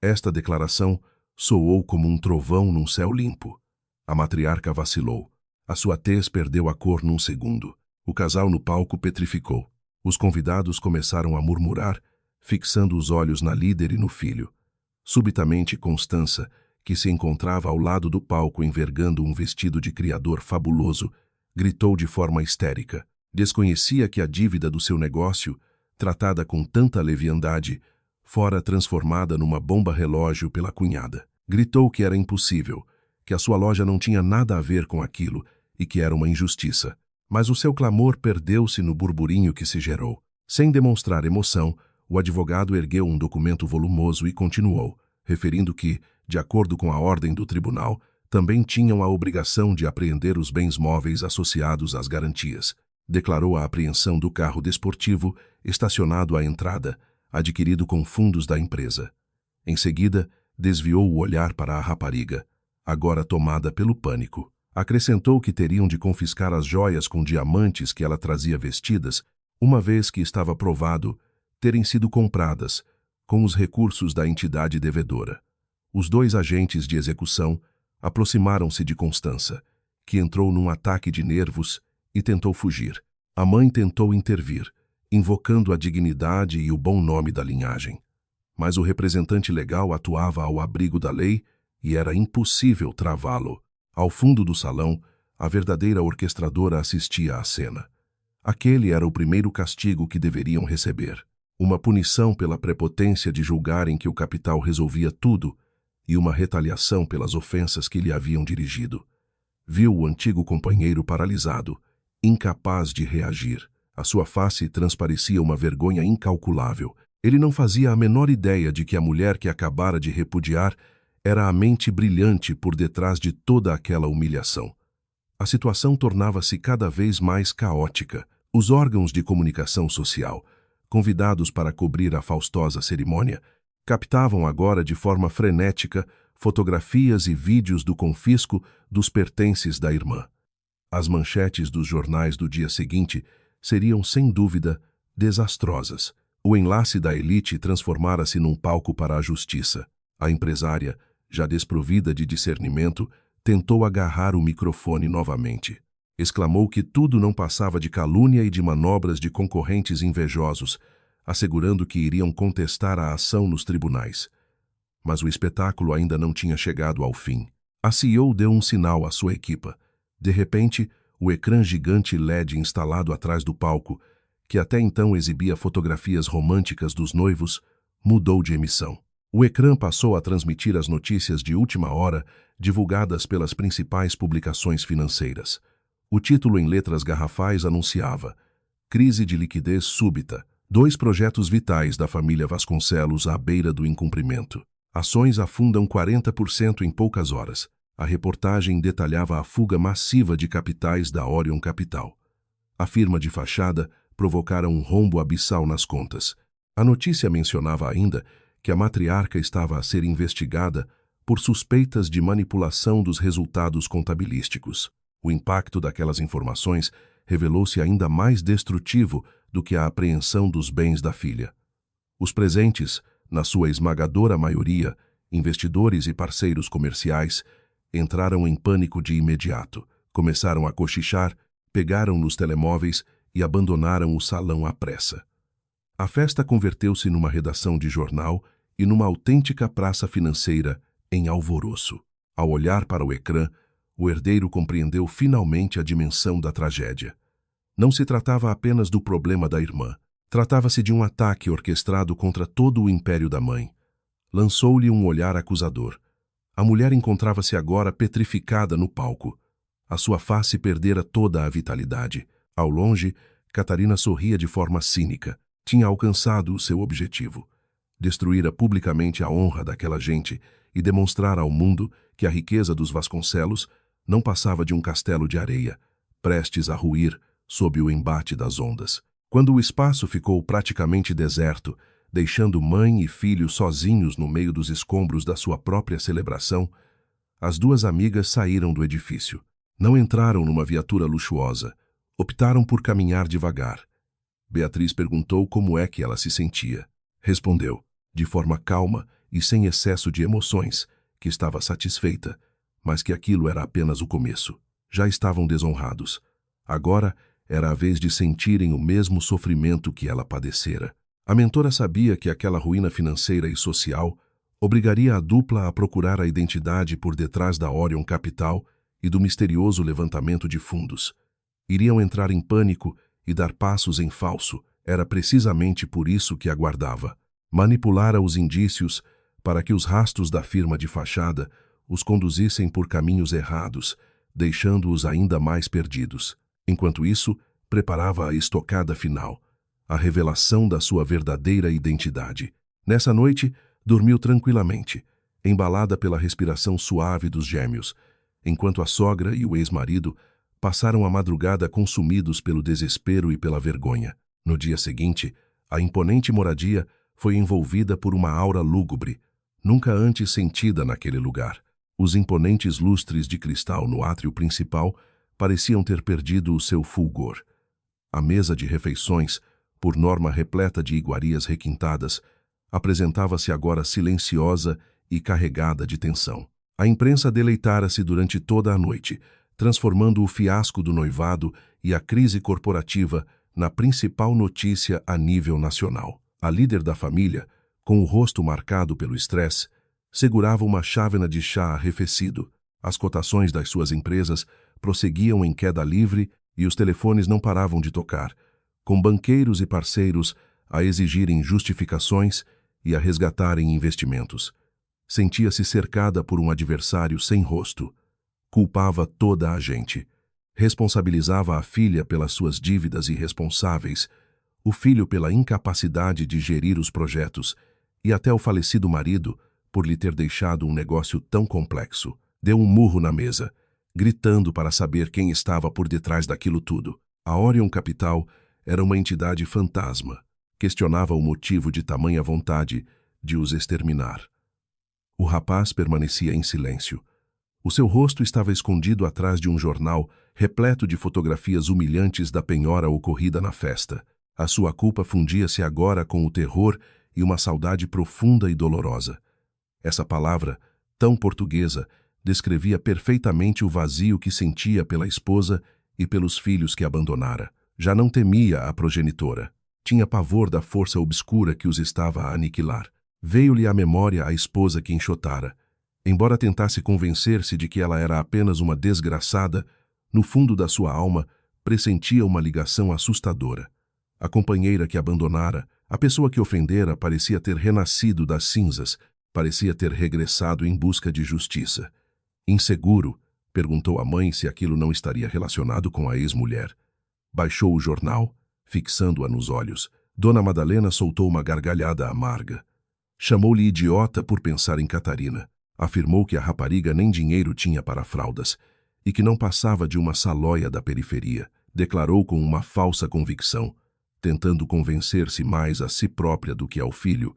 Esta declaração soou como um trovão num céu limpo. A matriarca vacilou. A sua tez perdeu a cor num segundo. O casal no palco petrificou. Os convidados começaram a murmurar, fixando os olhos na líder e no filho. Subitamente, Constança, que se encontrava ao lado do palco envergando um vestido de criador fabuloso, gritou de forma histérica. Desconhecia que a dívida do seu negócio, tratada com tanta leviandade, fora transformada numa bomba-relógio pela cunhada. Gritou que era impossível, que a sua loja não tinha nada a ver com aquilo e que era uma injustiça. Mas o seu clamor perdeu-se no burburinho que se gerou. Sem demonstrar emoção, o advogado ergueu um documento volumoso e continuou, referindo que, de acordo com a ordem do tribunal, também tinham a obrigação de apreender os bens móveis associados às garantias. Declarou a apreensão do carro desportivo estacionado à entrada, adquirido com fundos da empresa. Em seguida, desviou o olhar para a rapariga, agora tomada pelo pânico. Acrescentou que teriam de confiscar as joias com diamantes que ela trazia vestidas, uma vez que estava provado terem sido compradas com os recursos da entidade devedora. Os dois agentes de execução aproximaram-se de Constança, que entrou num ataque de nervos e tentou fugir. A mãe tentou intervir, invocando a dignidade e o bom nome da linhagem. Mas o representante legal atuava ao abrigo da lei e era impossível travá-lo. Ao fundo do salão, a verdadeira orquestradora assistia à cena. Aquele era o primeiro castigo que deveriam receber. Uma punição pela prepotência de julgarem que o capital resolvia tudo e uma retaliação pelas ofensas que lhe haviam dirigido. Viu o antigo companheiro paralisado, incapaz de reagir. A sua face transparecia uma vergonha incalculável. Ele não fazia a menor ideia de que a mulher que acabara de repudiar era a mente brilhante por detrás de toda aquela humilhação. A situação tornava-se cada vez mais caótica. Os órgãos de comunicação social, convidados para cobrir a faustosa cerimônia, captavam agora de forma frenética fotografias e vídeos do confisco dos pertences da irmã. As manchetes dos jornais do dia seguinte seriam, sem dúvida, desastrosas. O enlace da elite transformara-se num palco para a justiça. A empresária, já desprovida de discernimento, tentou agarrar o microfone novamente. Exclamou que tudo não passava de calúnia e de manobras de concorrentes invejosos, assegurando que iriam contestar a ação nos tribunais. Mas o espetáculo ainda não tinha chegado ao fim. A CEO deu um sinal à sua equipa. De repente, o ecrã gigante LED instalado atrás do palco, que até então exibia fotografias românticas dos noivos, mudou de emissão. O ecrã passou a transmitir as notícias de última hora divulgadas pelas principais publicações financeiras. O título em letras garrafais anunciava: Crise de liquidez súbita. 2 projetos vitais da família Vasconcelos à beira do incumprimento. Ações afundam 40% em poucas horas. A reportagem detalhava a fuga massiva de capitais da Orion Capital. A firma de fachada provocara um rombo abissal nas contas. A notícia mencionava ainda que a matriarca estava a ser investigada por suspeitas de manipulação dos resultados contabilísticos. O impacto daquelas informações revelou-se ainda mais destrutivo do que a apreensão dos bens da filha. Os presentes, na sua esmagadora maioria, investidores e parceiros comerciais, entraram em pânico de imediato, começaram a cochichar, pegaram nos telemóveis e abandonaram o salão à pressa. A festa converteu-se numa redação de jornal e numa autêntica praça financeira em alvoroço. Ao olhar para o ecrã, o herdeiro compreendeu finalmente a dimensão da tragédia. Não se tratava apenas do problema da irmã. Tratava-se de um ataque orquestrado contra todo o império da mãe. Lançou-lhe um olhar acusador. A mulher encontrava-se agora petrificada no palco. A sua face perdera toda a vitalidade. Ao longe, Catarina sorria de forma cínica. Tinha alcançado o seu objetivo. Destruíra publicamente a honra daquela gente e demonstrar ao mundo que a riqueza dos Vasconcelos não passava de um castelo de areia, prestes a ruir sob o embate das ondas. Quando o espaço ficou praticamente deserto, deixando mãe e filho sozinhos no meio dos escombros da sua própria celebração, as duas amigas saíram do edifício. Não entraram numa viatura luxuosa. Optaram por caminhar devagar. Beatriz perguntou como é que ela se sentia. Respondeu, de forma calma e sem excesso de emoções, que estava satisfeita, mas que aquilo era apenas o começo. Já estavam desonrados. Agora era a vez de sentirem o mesmo sofrimento que ela padecera. A mentora sabia que aquela ruína financeira e social obrigaria a dupla a procurar a identidade por detrás da Orion Capital e do misterioso levantamento de fundos. Iriam entrar em pânico e dar passos em falso. Era precisamente por isso que aguardava. Manipulara os indícios para que os rastros da firma de fachada os conduzissem por caminhos errados, deixando-os ainda mais perdidos. Enquanto isso, preparava a estocada final, a revelação da sua verdadeira identidade. Nessa noite, dormiu tranquilamente, embalada pela respiração suave dos gêmeos, enquanto a sogra e o ex-marido passaram a madrugada consumidos pelo desespero e pela vergonha. No dia seguinte, a imponente moradia foi envolvida por uma aura lúgubre, nunca antes sentida naquele lugar. Os imponentes lustres de cristal no átrio principal pareciam ter perdido o seu fulgor. A mesa de refeições, por norma repleta de iguarias requintadas, apresentava-se agora silenciosa e carregada de tensão. A imprensa deleitara-se durante toda a noite, transformando o fiasco do noivado e a crise corporativa na principal notícia a nível nacional. A líder da família, com o rosto marcado pelo estresse, segurava uma chávena de chá arrefecido. As cotações das suas empresas prosseguiam em queda livre e os telefones não paravam de tocar, com banqueiros e parceiros a exigirem justificações e a resgatarem investimentos. Sentia-se cercada por um adversário sem rosto. Culpava toda a gente. Responsabilizava a filha pelas suas dívidas irresponsáveis, o filho pela incapacidade de gerir os projetos e até o falecido marido por lhe ter deixado um negócio tão complexo. Deu um murro na mesa, gritando para saber quem estava por detrás daquilo tudo. A Orion Capital era uma entidade fantasma. Questionava o motivo de tamanha vontade de os exterminar. O rapaz permanecia em silêncio. O seu rosto estava escondido atrás de um jornal repleto de fotografias humilhantes da penhora ocorrida na festa. A sua culpa fundia-se agora com o terror e uma saudade profunda e dolorosa. Essa palavra, tão portuguesa, descrevia perfeitamente o vazio que sentia pela esposa e pelos filhos que abandonara. Já não temia a progenitora. Tinha pavor da força obscura que os estava a aniquilar. Veio-lhe à memória a esposa que enxotara. Embora tentasse convencer-se de que ela era apenas uma desgraçada, no fundo da sua alma pressentia uma ligação assustadora. A companheira que abandonara, a pessoa que ofendera, parecia ter renascido das cinzas, parecia ter regressado em busca de justiça. Inseguro, perguntou à mãe se aquilo não estaria relacionado com a ex-mulher. Baixou o jornal, fixando-a nos olhos. Dona Madalena soltou uma gargalhada amarga. Chamou-lhe idiota por pensar em Catarina. Afirmou que a rapariga nem dinheiro tinha para fraldas e que não passava de uma salóia da periferia. Declarou com uma falsa convicção, tentando convencer-se mais a si própria do que ao filho,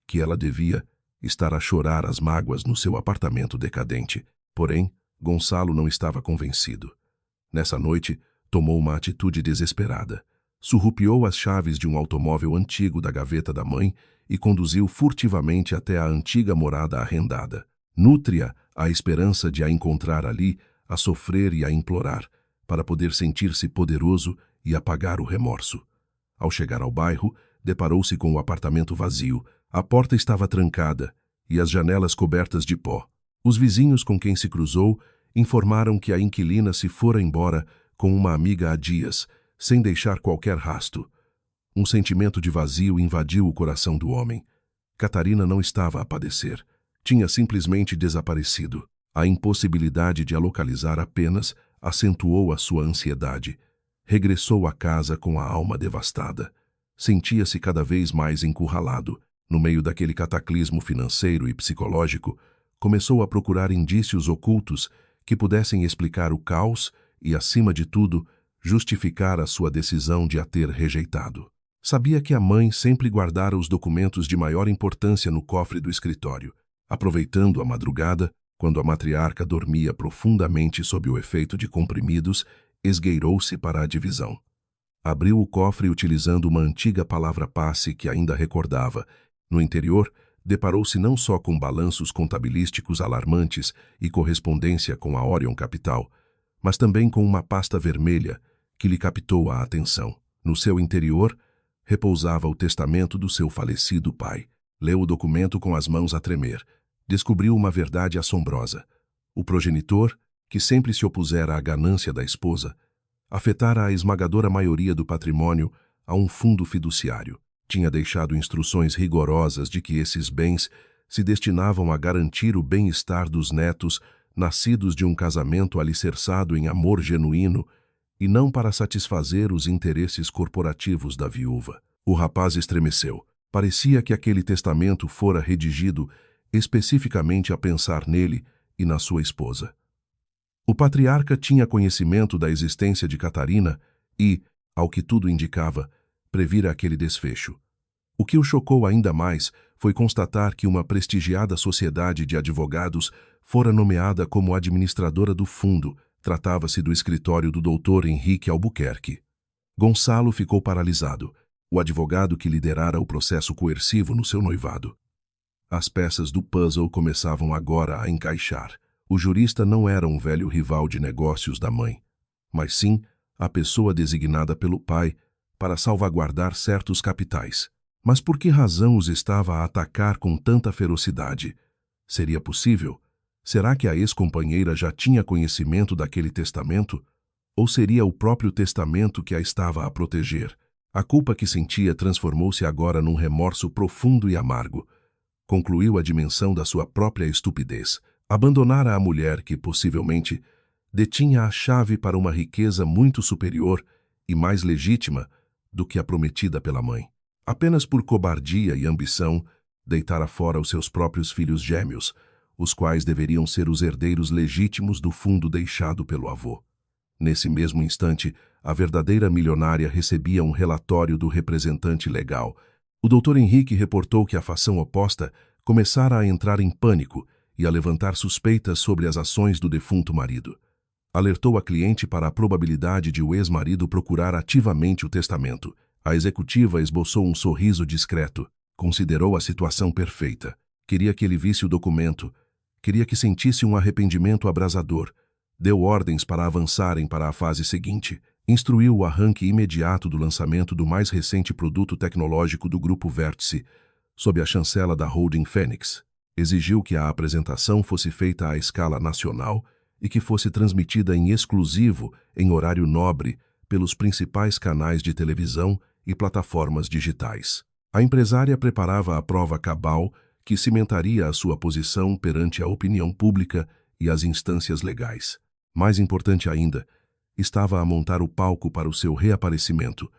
que ela devia estar a chorar as mágoas no seu apartamento decadente. Porém, Gonçalo não estava convencido. Nessa noite, tomou uma atitude desesperada. Surrupiou as chaves de um automóvel antigo da gaveta da mãe e conduziu furtivamente até a antiga morada arrendada. Nutre-a a esperança de a encontrar ali, a sofrer e a implorar, para poder sentir-se poderoso e apagar o remorso. Ao chegar ao bairro, deparou-se com o apartamento vazio. A porta estava trancada e as janelas cobertas de pó. Os vizinhos com quem se cruzou informaram que a inquilina se fora embora com uma amiga há dias, sem deixar qualquer rasto. Um sentimento de vazio invadiu o coração do homem. Catarina não estava a padecer. Tinha simplesmente desaparecido. A impossibilidade de a localizar apenas acentuou a sua ansiedade. Regressou à casa com a alma devastada. Sentia-se cada vez mais encurralado, no meio daquele cataclismo financeiro e psicológico, Começou a procurar indícios ocultos que pudessem explicar o caos e, acima de tudo, justificar a sua decisão de a ter rejeitado. Sabia que a mãe sempre guardara os documentos de maior importância no cofre do escritório. Aproveitando a madrugada, quando a matriarca dormia profundamente sob o efeito de comprimidos, esgueirou-se para a divisão. Abriu o cofre utilizando uma antiga palavra-passe que ainda recordava. No interior, deparou-se não só com balanços contabilísticos alarmantes e correspondência com a Orion Capital, mas também com uma pasta vermelha que lhe captou a atenção. No seu interior, repousava o testamento do seu falecido pai. Leu o documento com as mãos a tremer. Descobriu uma verdade assombrosa. O progenitor, que sempre se opusera à ganância da esposa, afetara a esmagadora maioria do patrimônio a um fundo fiduciário. Tinha deixado instruções rigorosas de que esses bens se destinavam a garantir o bem-estar dos netos nascidos de um casamento alicerçado em amor genuíno e não para satisfazer os interesses corporativos da viúva. O rapaz estremeceu. Parecia que aquele testamento fora redigido especificamente a pensar nele e na sua esposa. O patriarca tinha conhecimento da existência de Catarina e, ao que tudo indicava, previra aquele desfecho. O que o chocou ainda mais foi constatar que uma prestigiada sociedade de advogados fora nomeada como administradora do fundo. Tratava-se do escritório do Dr. Henrique Albuquerque. Gonçalo ficou paralisado, o advogado que liderara o processo coercivo no seu noivado. As peças do puzzle começavam agora a encaixar. O jurista não era um velho rival de negócios da mãe, mas sim a pessoa designada pelo pai para salvaguardar certos capitais. Mas por que razão os estava a atacar com tanta ferocidade? Seria possível? Será que a ex-companheira já tinha conhecimento daquele testamento? Ou seria o próprio testamento que a estava a proteger? A culpa que sentia transformou-se agora num remorso profundo e amargo. Concluiu a dimensão da sua própria estupidez. Abandonara a mulher que, possivelmente, detinha a chave para uma riqueza muito superior e mais legítima do que a prometida pela mãe. Apenas por cobardia e ambição, deitara fora os seus próprios filhos gêmeos, os quais deveriam ser os herdeiros legítimos do fundo deixado pelo avô. Nesse mesmo instante, a verdadeira milionária recebia um relatório do representante legal. O Dr. Henrique reportou que a fação oposta começara a entrar em pânico e a levantar suspeitas sobre as ações do defunto marido. Alertou a cliente para a probabilidade de o ex-marido procurar ativamente o testamento. A executiva esboçou um sorriso discreto. Considerou a situação perfeita. Queria que ele visse o documento. Queria que sentisse um arrependimento abrasador. Deu ordens para avançarem para a fase seguinte. Instruiu o arranque imediato do lançamento do mais recente produto tecnológico do Grupo Vértice, sob a chancela da Holding Fênix. Exigiu que a apresentação fosse feita à escala nacional e que fosse transmitida em exclusivo, em horário nobre, pelos principais canais de televisão e plataformas digitais. A empresária preparava a prova cabal que cimentaria a sua posição perante a opinião pública e as instâncias legais. Mais importante ainda, estava a montar o palco para o seu reaparecimento,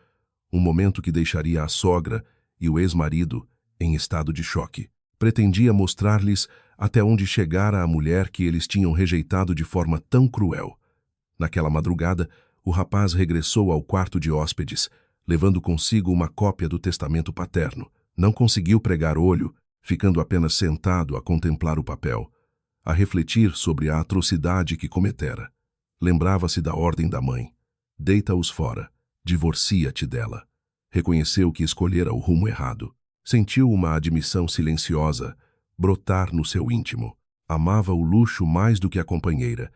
um momento que deixaria a sogra e o ex-marido em estado de choque. Pretendia mostrar-lhes até onde chegara a mulher que eles tinham rejeitado de forma tão cruel. Naquela madrugada, o rapaz regressou ao quarto de hóspedes, levando consigo uma cópia do testamento paterno. Não conseguiu pregar olho, ficando apenas sentado a contemplar o papel, a refletir sobre a atrocidade que cometera. Lembrava-se da ordem da mãe. Deita-os fora, divorcia-te dela. Reconheceu que escolhera o rumo errado. Sentiu uma admissão silenciosa brotar no seu íntimo. Amava o luxo mais do que a companheira,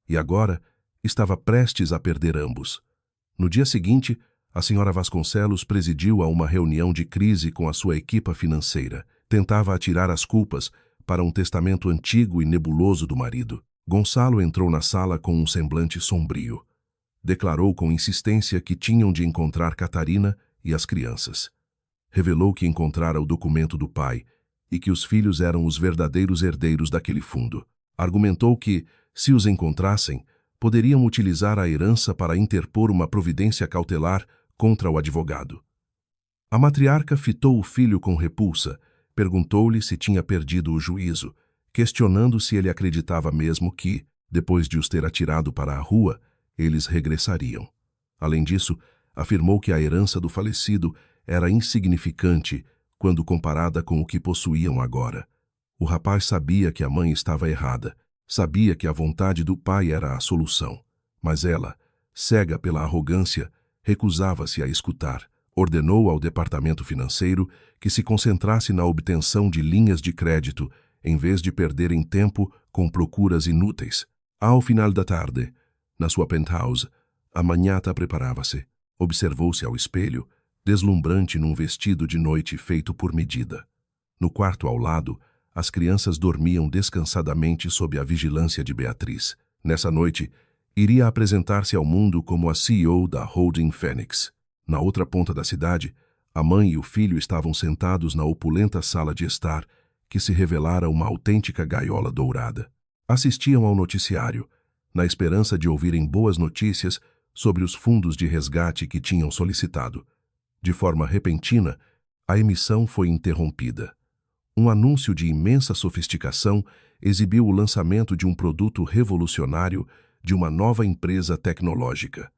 e agora estava prestes a perder ambos. No dia seguinte, a senhora Vasconcelos presidiu a uma reunião de crise com a sua equipa financeira. Tentava atirar as culpas para um testamento antigo e nebuloso do marido. Gonçalo entrou na sala com um semblante sombrio. Declarou com insistência que tinham de encontrar Catarina e as crianças. Revelou que encontrara o documento do pai e que os filhos eram os verdadeiros herdeiros daquele fundo. Argumentou que, se os encontrassem, poderiam utilizar a herança para interpor uma providência cautelar contra o advogado. A matriarca fitou o filho com repulsa, perguntou-lhe se tinha perdido o juízo, questionando se ele acreditava mesmo que, depois de os ter atirado para a rua, eles regressariam. Além disso, afirmou que a herança do falecido era insignificante quando comparada com o que possuíam agora. O rapaz sabia que a mãe estava errada, sabia que a vontade do pai era a solução, mas ela, cega pela arrogância, recusava-se a escutar. Ordenou ao departamento financeiro que se concentrasse na obtenção de linhas de crédito, em vez de perderem tempo com procuras inúteis. Ao final da tarde, na sua penthouse, a manhata preparava-se. Observou-se ao espelho, deslumbrante num vestido de noite feito por medida. No quarto ao lado, as crianças dormiam descansadamente sob a vigilância de Beatriz. Nessa noite, iria apresentar-se ao mundo como a CEO da Holding Phoenix. Na outra ponta da cidade, a mãe e o filho estavam sentados na opulenta sala de estar, que se revelara uma autêntica gaiola dourada. Assistiam ao noticiário, na esperança de ouvirem boas notícias sobre os fundos de resgate que tinham solicitado. De forma repentina, a emissão foi interrompida. Um anúncio de imensa sofisticação exibiu o lançamento de um produto revolucionário de uma nova empresa tecnológica.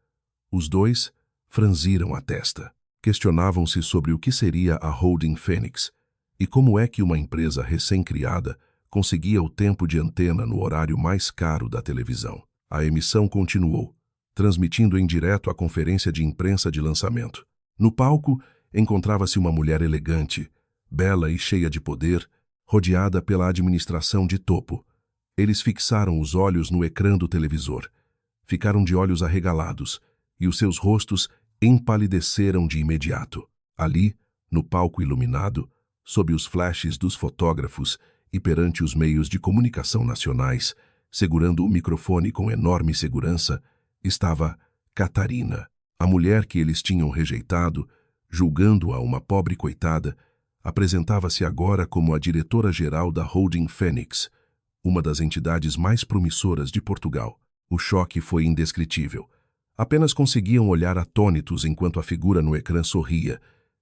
Os dois franziram a testa. Questionavam-se sobre o que seria a Holding Phoenix e como é que uma empresa recém-criada conseguia o tempo de antena no horário mais caro da televisão. A emissão continuou, transmitindo em direto a conferência de imprensa de lançamento. No palco, encontrava-se uma mulher elegante, bela e cheia de poder, rodeada pela administração de topo. Eles fixaram os olhos no ecrã do televisor. Ficaram de olhos arregalados, e os seus rostos empalideceram de imediato. Ali, no palco iluminado, sob os flashes dos fotógrafos e perante os meios de comunicação nacionais, segurando o microfone com enorme segurança, estava Catarina, a mulher que eles tinham rejeitado, julgando-a uma pobre coitada. Apresentava-se agora como a diretora-geral da Holding Phoenix, uma das entidades mais promissoras de Portugal. O choque foi indescritível. Apenas conseguiam olhar atônitos enquanto a figura no ecrã sorria,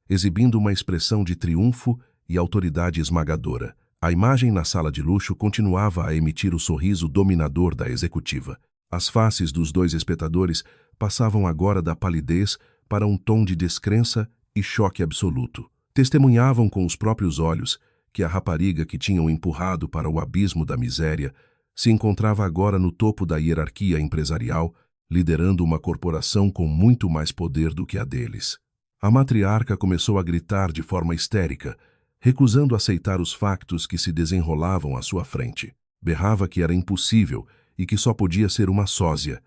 exibindo uma expressão de triunfo e autoridade esmagadora. A imagem na sala de luxo continuava a emitir o sorriso dominador da executiva. As faces dos dois espectadores passavam agora da palidez para um tom de descrença e choque absoluto. Testemunhavam com os próprios olhos que a rapariga que tinham empurrado para o abismo da miséria se encontrava agora no topo da hierarquia empresarial, liderando uma corporação com muito mais poder do que a deles. A matriarca começou a gritar de forma histérica, recusando aceitar os factos que se desenrolavam à sua frente. Berrava que era impossível e que só podia ser uma sósia,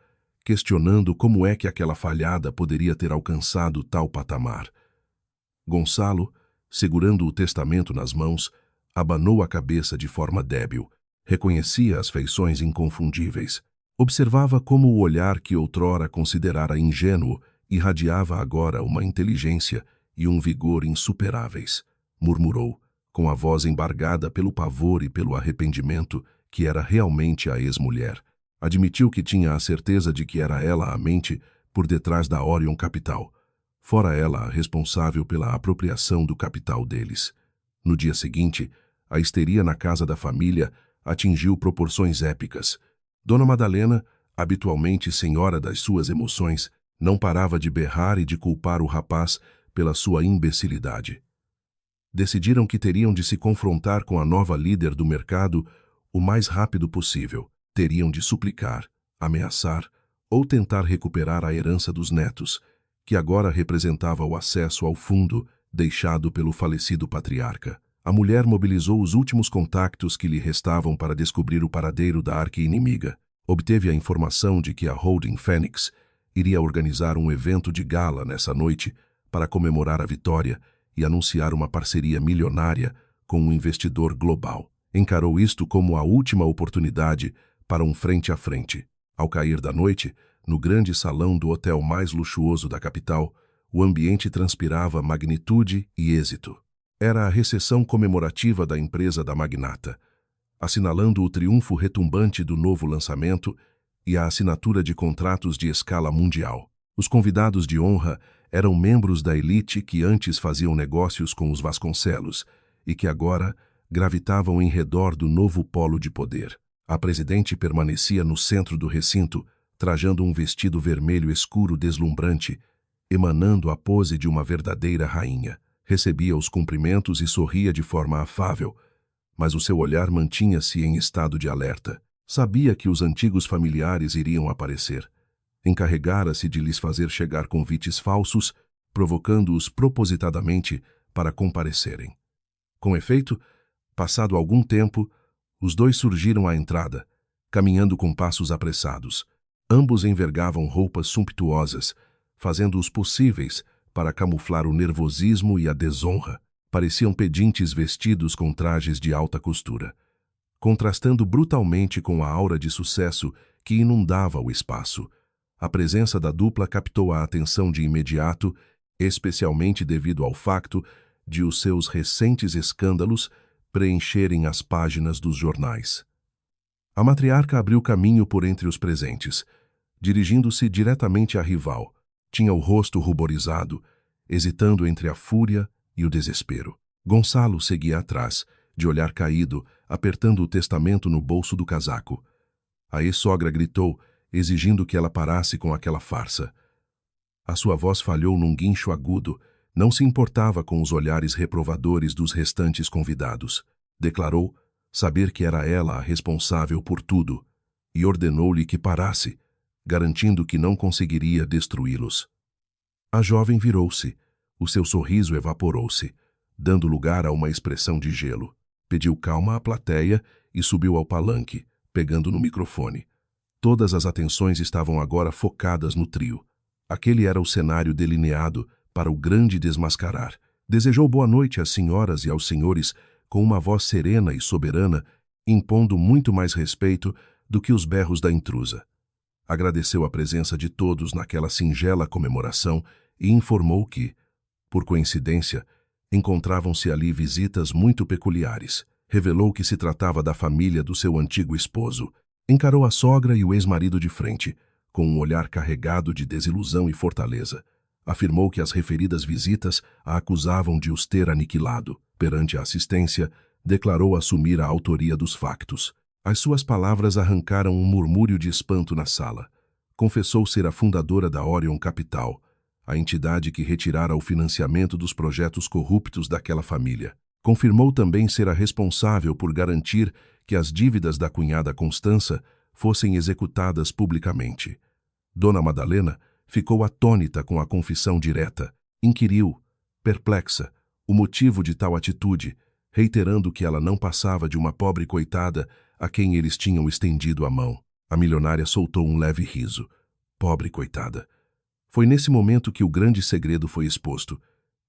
questionando como é que aquela falhada poderia ter alcançado tal patamar. Gonçalo, segurando o testamento nas mãos, abanou a cabeça de forma débil. Reconhecia as feições inconfundíveis. Observava como o olhar que outrora considerara ingênuo irradiava agora uma inteligência e um vigor insuperáveis. Murmurou, com a voz embargada pelo pavor e pelo arrependimento, que era realmente a ex-mulher. Admitiu que tinha a certeza de que era ela a mente por detrás da Orion Capital. Fora ela a responsável pela apropriação do capital deles. No dia seguinte, a histeria na casa da família atingiu proporções épicas. Dona Madalena, habitualmente senhora das suas emoções, não parava de berrar e de culpar o rapaz pela sua imbecilidade. Decidiram que teriam de se confrontar com a nova líder do mercado o mais rápido possível. Teriam de suplicar, ameaçar ou tentar recuperar a herança dos netos, que agora representava o acesso ao fundo deixado pelo falecido patriarca. A mulher mobilizou os últimos contactos que lhe restavam para descobrir o paradeiro da arqui-inimiga. Obteve a informação de que a Holding Phoenix iria organizar um evento de gala nessa noite para comemorar a vitória e anunciar uma parceria milionária com um investidor global. Encarou isto como a última oportunidade para um frente a frente. Ao cair da noite, no grande salão do hotel mais luxuoso da capital, o ambiente transpirava magnitude e êxito. Era a recepção comemorativa da empresa da magnata, assinalando o triunfo retumbante do novo lançamento e a assinatura de contratos de escala mundial. Os convidados de honra eram membros da elite que antes faziam negócios com os Vasconcelos e que agora gravitavam em redor do novo polo de poder. A presidente permanecia no centro do recinto, trajando um vestido vermelho escuro deslumbrante, emanando a pose de uma verdadeira rainha. Recebia os cumprimentos e sorria de forma afável, mas o seu olhar mantinha-se em estado de alerta. Sabia que os antigos familiares iriam aparecer. Encarregara-se de lhes fazer chegar convites falsos, provocando-os propositadamente para comparecerem. Com efeito, passado algum tempo, os dois surgiram à entrada, caminhando com passos apressados. Ambos envergavam roupas sumptuosas, fazendo os possíveis para camuflar o nervosismo e a desonra. Pareciam pedintes vestidos com trajes de alta costura, contrastando brutalmente com a aura de sucesso que inundava o espaço. A presença da dupla captou a atenção de imediato, especialmente devido ao facto de os seus recentes escândalos preencherem as páginas dos jornais. A matriarca abriu caminho por entre os presentes, dirigindo-se diretamente à rival. Tinha o rosto ruborizado, hesitando entre a fúria e o desespero. Gonçalo seguia atrás, de olhar caído, apertando o testamento no bolso do casaco. A ex-sogra gritou, exigindo que ela parasse com aquela farsa. A sua voz falhou num guincho agudo, não se importava com os olhares reprovadores dos restantes convidados. Declarou saber que era ela a responsável por tudo, e ordenou-lhe que parasse, garantindo que não conseguiria destruí-los. A jovem virou-se. O seu sorriso evaporou-se, dando lugar a uma expressão de gelo. Pediu calma à plateia e subiu ao palanque, pegando no microfone. Todas as atenções estavam agora focadas no trio. Aquele era o cenário delineado para o grande desmascarar. Desejou boa noite às senhoras e aos senhores com uma voz serena e soberana, impondo muito mais respeito do que os berros da intrusa. Agradeceu a presença de todos naquela singela comemoração e informou que, por coincidência, encontravam-se ali visitas muito peculiares. Revelou que se tratava da família do seu antigo esposo. Encarou a sogra e o ex-marido de frente, com um olhar carregado de desilusão e fortaleza. Afirmou que as referidas visitas a acusavam de os ter aniquilado. Perante a assistência, declarou assumir a autoria dos factos. As suas palavras arrancaram um murmúrio de espanto na sala. Confessou ser a fundadora da Orion Capital, a entidade que retirara o financiamento dos projetos corruptos daquela família. Confirmou também ser a responsável por garantir que as dívidas da cunhada Constança fossem executadas publicamente. Dona Madalena ficou atônita com a confissão direta. Inquiriu, perplexa, o motivo de tal atitude, reiterando que ela não passava de uma pobre coitada a quem eles tinham estendido a mão. A milionária soltou um leve riso. Pobre coitada. Foi nesse momento que o grande segredo foi exposto.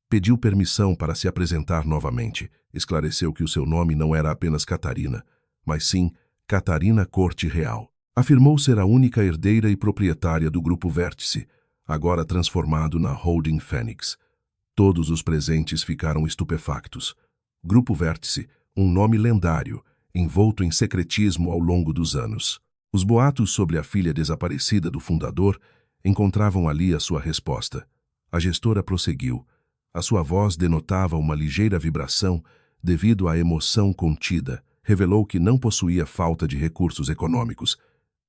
Pediu permissão para se apresentar novamente. Esclareceu que o seu nome não era apenas Catarina, mas sim Catarina Corte Real. Afirmou ser a única herdeira e proprietária do Grupo Vértice, agora transformado na Holding Fênix. Todos os presentes ficaram estupefactos. Grupo Vértice, um nome lendário, envolto em secretismo ao longo dos anos. Os boatos sobre a filha desaparecida do fundador encontravam ali a sua resposta. A gestora prosseguiu. A sua voz denotava uma ligeira vibração devido à emoção contida. Revelou que não possuía falta de recursos econômicos.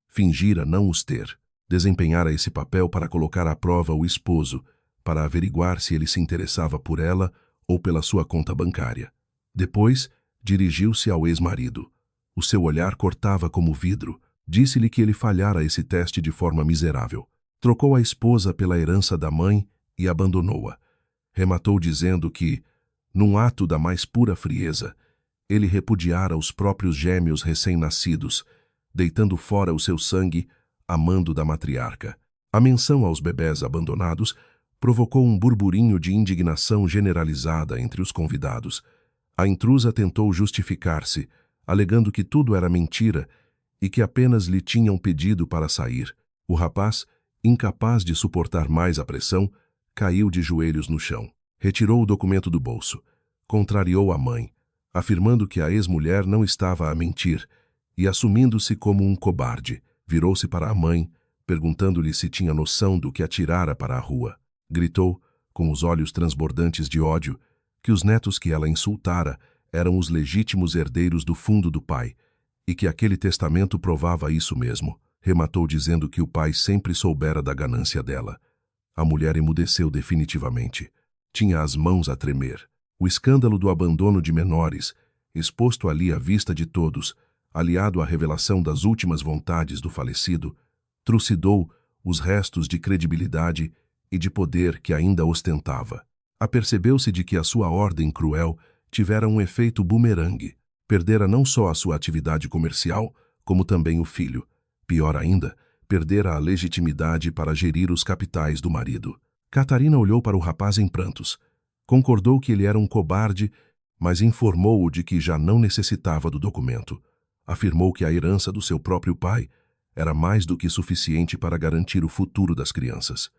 Fingira não os ter. Desempenhara esse papel para colocar à prova o esposo, para averiguar se ele se interessava por ela ou pela sua conta bancária. Depois, dirigiu-se ao ex-marido. O seu olhar cortava como vidro. Disse-lhe que ele falhara esse teste de forma miserável. Trocou a esposa pela herança da mãe e abandonou-a. Rematou dizendo que, num ato da mais pura frieza, ele repudiara os próprios gêmeos recém-nascidos, deitando fora o seu sangue, amando da matriarca. A menção aos bebés abandonados provocou um burburinho de indignação generalizada entre os convidados. A intrusa tentou justificar-se, alegando que tudo era mentira e que apenas lhe tinham pedido para sair. O rapaz, incapaz de suportar mais a pressão, caiu de joelhos no chão. Retirou o documento do bolso. Contrariou a mãe, afirmando que a ex-mulher não estava a mentir, e assumindo-se como um cobarde, virou-se para a mãe, perguntando-lhe se tinha noção do que atirara para a rua. Gritou, com os olhos transbordantes de ódio, que os netos que ela insultara eram os legítimos herdeiros do fundo do pai, e que aquele testamento provava isso mesmo. Rematou dizendo que o pai sempre soubera da ganância dela. A mulher emudeceu definitivamente. Tinha as mãos a tremer. O escândalo do abandono de menores, exposto ali à vista de todos, aliado à revelação das últimas vontades do falecido, trucidou os restos de credibilidade e de poder que ainda ostentava. Apercebeu-se de que a sua ordem cruel tivera um efeito bumerangue. Perdera não só a sua atividade comercial, como também o filho. Pior ainda, perdera a legitimidade para gerir os capitais do marido. Catarina olhou para o rapaz em prantos. Concordou que ele era um cobarde, mas informou-o de que já não necessitava do documento. Afirmou que a herança do seu próprio pai era mais do que suficiente para garantir o futuro das crianças.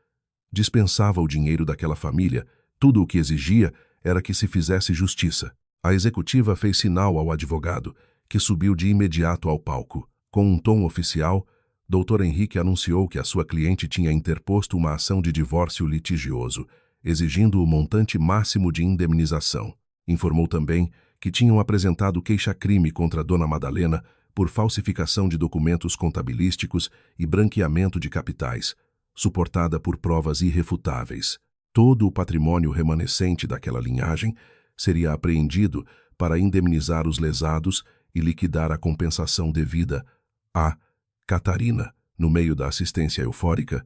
Dispensava o dinheiro daquela família, tudo o que exigia era que se fizesse justiça. A executiva fez sinal ao advogado, que subiu de imediato ao palco. Com um tom oficial, Dr. Henrique anunciou que a sua cliente tinha interposto uma ação de divórcio litigioso, exigindo o montante máximo de indemnização. Informou também que tinham apresentado queixa-crime contra Dona Madalena por falsificação de documentos contabilísticos e branqueamento de capitais, suportada por provas irrefutáveis. Todo o patrimônio remanescente daquela linhagem seria apreendido para indemnizar os lesados e liquidar a compensação devida a Catarina. No meio da assistência eufórica,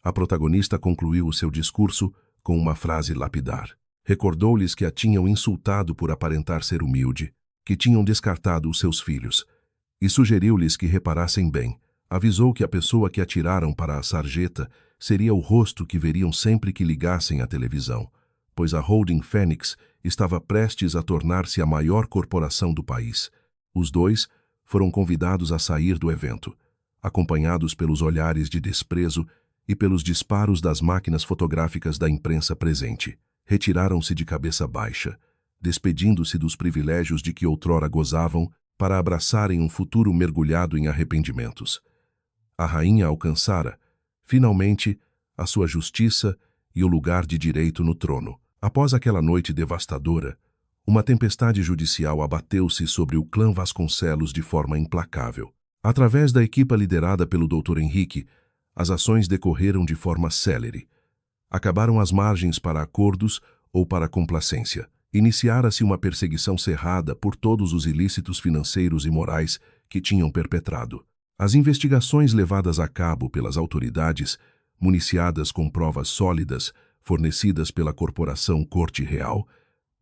a protagonista concluiu o seu discurso com uma frase lapidar. Recordou-lhes que a tinham insultado por aparentar ser humilde, que tinham descartado os seus filhos, e sugeriu-lhes que reparassem bem. Avisou que a pessoa que atiraram para a sarjeta seria o rosto que veriam sempre que ligassem à televisão, pois a Holding Fênix estava prestes a tornar-se a maior corporação do país. Os dois foram convidados a sair do evento, acompanhados pelos olhares de desprezo e pelos disparos das máquinas fotográficas da imprensa presente. Retiraram-se de cabeça baixa, despedindo-se dos privilégios de que outrora gozavam para abraçarem um futuro mergulhado em arrependimentos. A rainha alcançara, finalmente, a sua justiça e o lugar de direito no trono. Após aquela noite devastadora, uma tempestade judicial abateu-se sobre o clã Vasconcelos de forma implacável. Através da equipa liderada pelo Dr. Henrique, as ações decorreram de forma célere. Acabaram as margens para acordos ou para complacência. Iniciara-se uma perseguição cerrada por todos os ilícitos financeiros e morais que tinham perpetrado. As investigações levadas a cabo pelas autoridades, municiadas com provas sólidas, fornecidas pela Corporação Corte Real,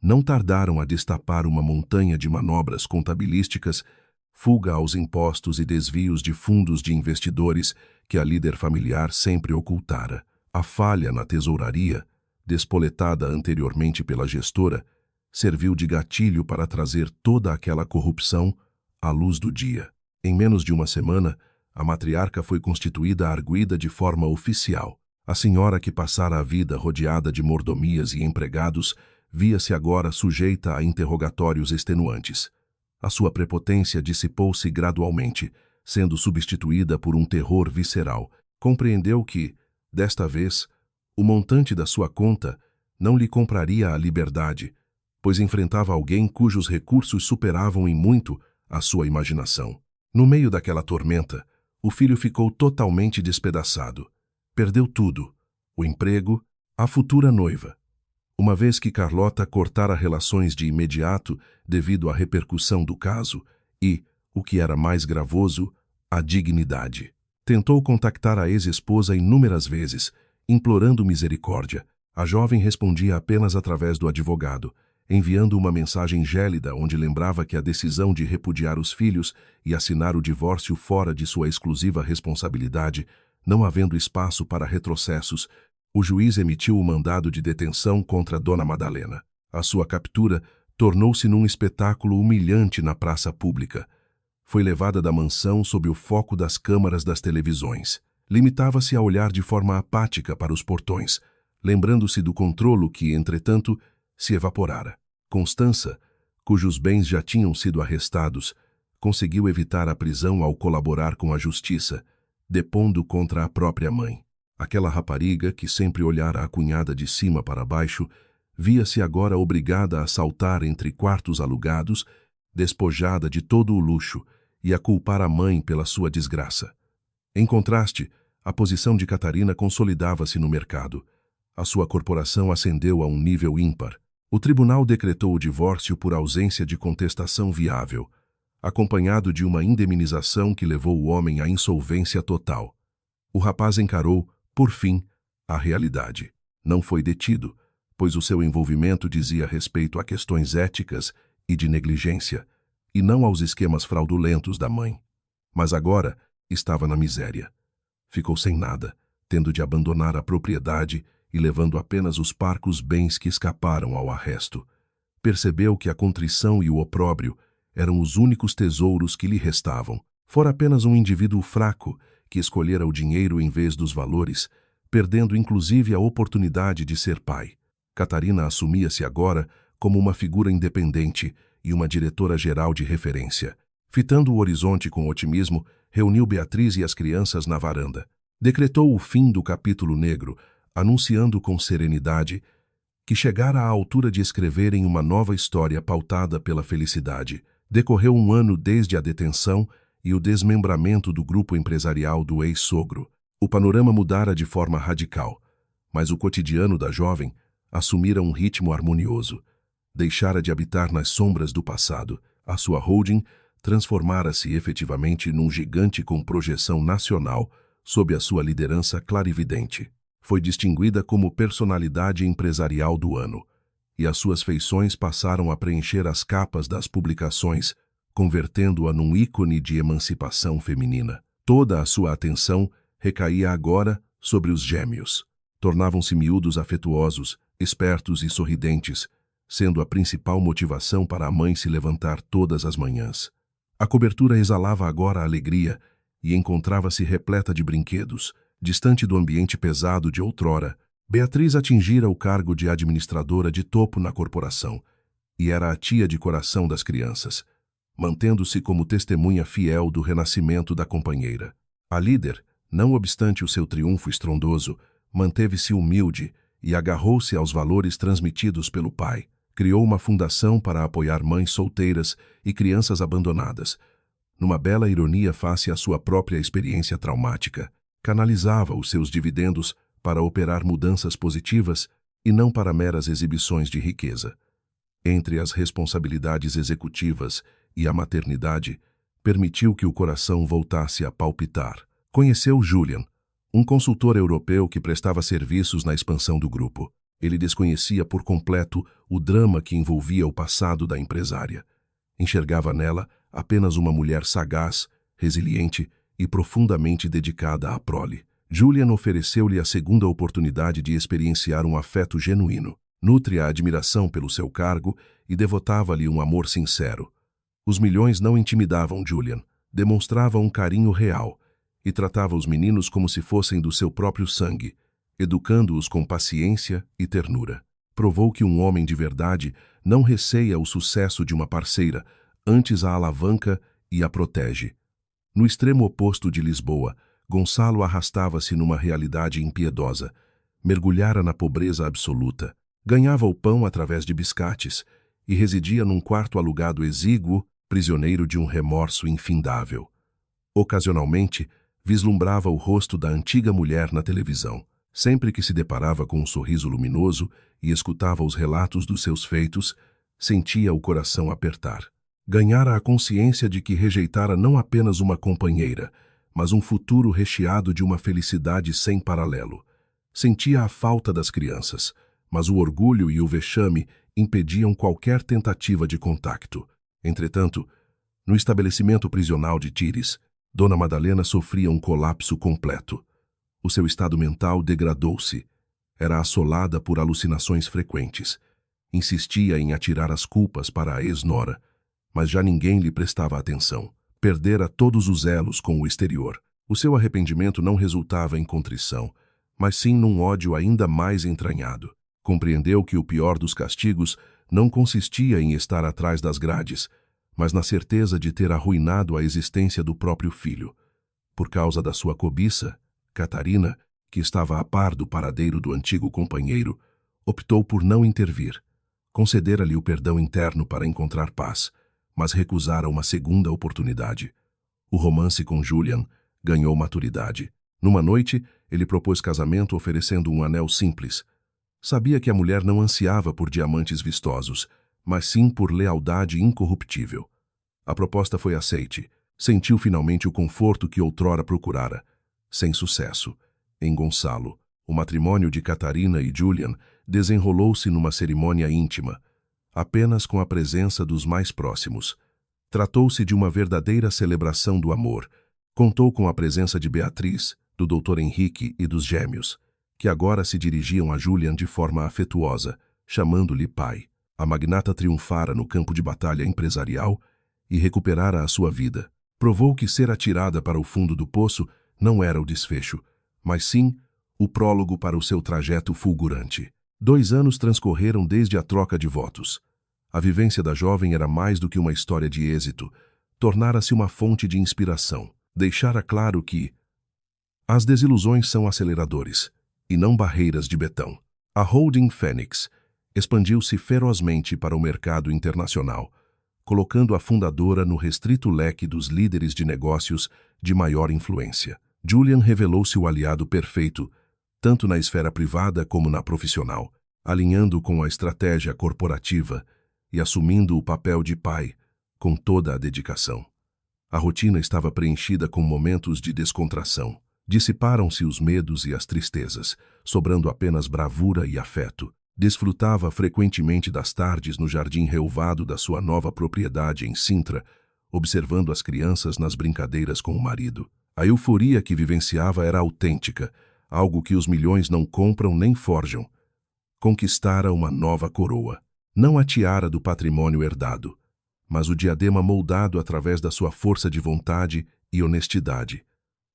não tardaram a destapar uma montanha de manobras contabilísticas, fuga aos impostos e desvios de fundos de investidores que a líder familiar sempre ocultara. A falha na tesouraria, despoletada anteriormente pela gestora, serviu de gatilho para trazer toda aquela corrupção à luz do dia. Em menos de uma semana, a matriarca foi constituída arguida de forma oficial. A senhora que passara a vida rodeada de mordomias e empregados via-se agora sujeita a interrogatórios extenuantes. A sua prepotência dissipou-se gradualmente, sendo substituída por um terror visceral. Compreendeu que, desta vez, o montante da sua conta não lhe compraria a liberdade, pois enfrentava alguém cujos recursos superavam em muito a sua imaginação. No meio daquela tormenta, o filho ficou totalmente despedaçado. Perdeu tudo: o emprego, a futura noiva. Uma vez que Carlota cortara relações de imediato devido à repercussão do caso e, o que era mais gravoso, a dignidade. Tentou contactar a ex-esposa inúmeras vezes, implorando misericórdia. A jovem respondia apenas através do advogado, enviando uma mensagem gélida onde lembrava que a decisão de repudiar os filhos e assinar o divórcio fora de sua exclusiva responsabilidade, não havendo espaço para retrocessos, o juiz emitiu o mandado de detenção contra Dona Madalena. A sua captura tornou-se num espetáculo humilhante na praça pública. Foi levada da mansão sob o foco das câmaras das televisões. Limitava-se a olhar de forma apática para os portões, lembrando-se do controlo que, entretanto, se evaporara. Constança, cujos bens já tinham sido arrestados, conseguiu evitar a prisão ao colaborar com a justiça, depondo contra a própria mãe. Aquela rapariga, que sempre olhara a cunhada de cima para baixo, via-se agora obrigada a saltar entre quartos alugados, despojada de todo o luxo, e a culpar a mãe pela sua desgraça. Em contraste, a posição de Catarina consolidava-se no mercado. A sua corporação ascendeu a um nível ímpar. O tribunal decretou o divórcio por ausência de contestação viável, acompanhado de uma indemnização que levou o homem à insolvência total. O rapaz encarou, por fim, a realidade. Não foi detido, pois o seu envolvimento dizia respeito a questões éticas e de negligência, e não aos esquemas fraudulentos da mãe. Mas agora estava na miséria. Ficou sem nada, tendo de abandonar a propriedade e levando apenas os parcos bens que escaparam ao arresto. Percebeu que a contrição e o opróbrio eram os únicos tesouros que lhe restavam. Fora apenas um indivíduo fraco que escolhera o dinheiro em vez dos valores, perdendo inclusive a oportunidade de ser pai. Catarina assumia-se agora como uma figura independente e uma diretora-geral de referência. Fitando o horizonte com otimismo, reuniu Beatriz e as crianças na varanda. Decretou o fim do capítulo negro, anunciando com serenidade que chegara à altura de escreverem uma nova história pautada pela felicidade. Decorreu um ano desde a detenção e o desmembramento do grupo empresarial do ex-sogro. O panorama mudara de forma radical, mas o cotidiano da jovem assumira um ritmo harmonioso. Deixara de habitar nas sombras do passado. A sua holding transformara-se efetivamente num gigante com projeção nacional sob a sua liderança clarividente. Foi distinguida como personalidade empresarial do ano, e as suas feições passaram a preencher as capas das publicações, convertendo-a num ícone de emancipação feminina. Toda a sua atenção recaía agora sobre os gêmeos. Tornavam-se miúdos afetuosos, espertos e sorridentes, sendo a principal motivação para a mãe se levantar todas as manhãs. A cobertura exalava agora alegria e encontrava-se repleta de brinquedos, distante do ambiente pesado de outrora. Beatriz atingira o cargo de administradora de topo na corporação e era a tia de coração das crianças, mantendo-se como testemunha fiel do renascimento da companheira. A líder, não obstante o seu triunfo estrondoso, manteve-se humilde e agarrou-se aos valores transmitidos pelo pai. Criou uma fundação para apoiar mães solteiras e crianças abandonadas. Numa bela ironia face à sua própria experiência traumática, canalizava os seus dividendos para operar mudanças positivas e não para meras exibições de riqueza. Entre as responsabilidades executivas e a maternidade, permitiu que o coração voltasse a palpitar. Conheceu Julian, um consultor europeu que prestava serviços na expansão do grupo. Ele desconhecia por completo o drama que envolvia o passado da empresária. Enxergava nela apenas uma mulher sagaz, resiliente e profundamente dedicada à prole. Julian ofereceu-lhe a segunda oportunidade de experienciar um afeto genuíno. Nutre a admiração pelo seu cargo e devotava-lhe um amor sincero. Os milhões não intimidavam Julian, demonstravam um carinho real e tratava os meninos como se fossem do seu próprio sangue, educando-os com paciência e ternura. Provou que um homem de verdade não receia o sucesso de uma parceira, antes a alavanca e a protege. No extremo oposto de Lisboa, Gonçalo arrastava-se numa realidade impiedosa. Mergulhara na pobreza absoluta. Ganhava o pão através de biscates e residia num quarto alugado exíguo, prisioneiro de um remorso infindável. Ocasionalmente, vislumbrava o rosto da antiga mulher na televisão. Sempre que se deparava com um sorriso luminoso e escutava os relatos dos seus feitos, sentia o coração apertar. Ganhara a consciência de que rejeitara não apenas uma companheira, mas um futuro recheado de uma felicidade sem paralelo. Sentia a falta das crianças, mas o orgulho e o vexame impediam qualquer tentativa de contacto. Entretanto, no estabelecimento prisional de Tires, Dona Madalena sofria um colapso completo. O seu estado mental degradou-se. Era assolada por alucinações frequentes. Insistia em atirar as culpas para a ex-nora, mas já ninguém lhe prestava atenção. Perdera todos os elos com o exterior. O seu arrependimento não resultava em contrição, mas sim num ódio ainda mais entranhado. Compreendeu que o pior dos castigos não consistia em estar atrás das grades, mas na certeza de ter arruinado a existência do próprio filho. Por causa da sua cobiça, Catarina, que estava a par do paradeiro do antigo companheiro, Optou por não intervir. Concedera-lhe o perdão interno para encontrar paz, mas recusara uma segunda oportunidade. O romance com Julian ganhou maturidade. Numa noite, ele propôs casamento oferecendo um anel simples. Sabia que a mulher não ansiava por diamantes vistosos, mas sim por lealdade incorruptível. A proposta foi aceite. Sentiu finalmente o conforto que outrora procurara. Sem sucesso. Em Gonçalo, o matrimônio de Catarina e Julian desenrolou-se numa cerimônia íntima, apenas com a presença dos mais próximos. Tratou-se de uma verdadeira celebração do amor. Contou com a presença de Beatriz, do Dr. Henrique e dos gêmeos, que agora se dirigiam a Julian de forma afetuosa, chamando-lhe pai. A magnata triunfara no campo de batalha empresarial e recuperara a sua vida. Provou que ser atirada para o fundo do poço não era o desfecho, mas sim o prólogo para o seu trajeto fulgurante. 2 anos transcorreram desde a troca de votos. A vivência da jovem era mais do que uma história de êxito, tornara-se uma fonte de inspiração. Deixara claro que as desilusões são aceleradores, e não barreiras de betão. A Holding Fênix expandiu-se ferozmente para o mercado internacional, colocando a fundadora no restrito leque dos líderes de negócios de maior influência. Julian revelou-se o aliado perfeito, tanto na esfera privada como na profissional, alinhando com a estratégia corporativa e assumindo o papel de pai com toda a dedicação. A rotina estava preenchida com momentos de descontração. Dissiparam-se os medos e as tristezas, sobrando apenas bravura e afeto. Desfrutava frequentemente das tardes no jardim relvado da sua nova propriedade em Sintra, observando as crianças nas brincadeiras com o marido. A euforia que vivenciava era autêntica, algo que os milhões não compram nem forjam. Conquistara uma nova coroa. Não a tiara do patrimônio herdado, mas o diadema moldado através da sua força de vontade e honestidade.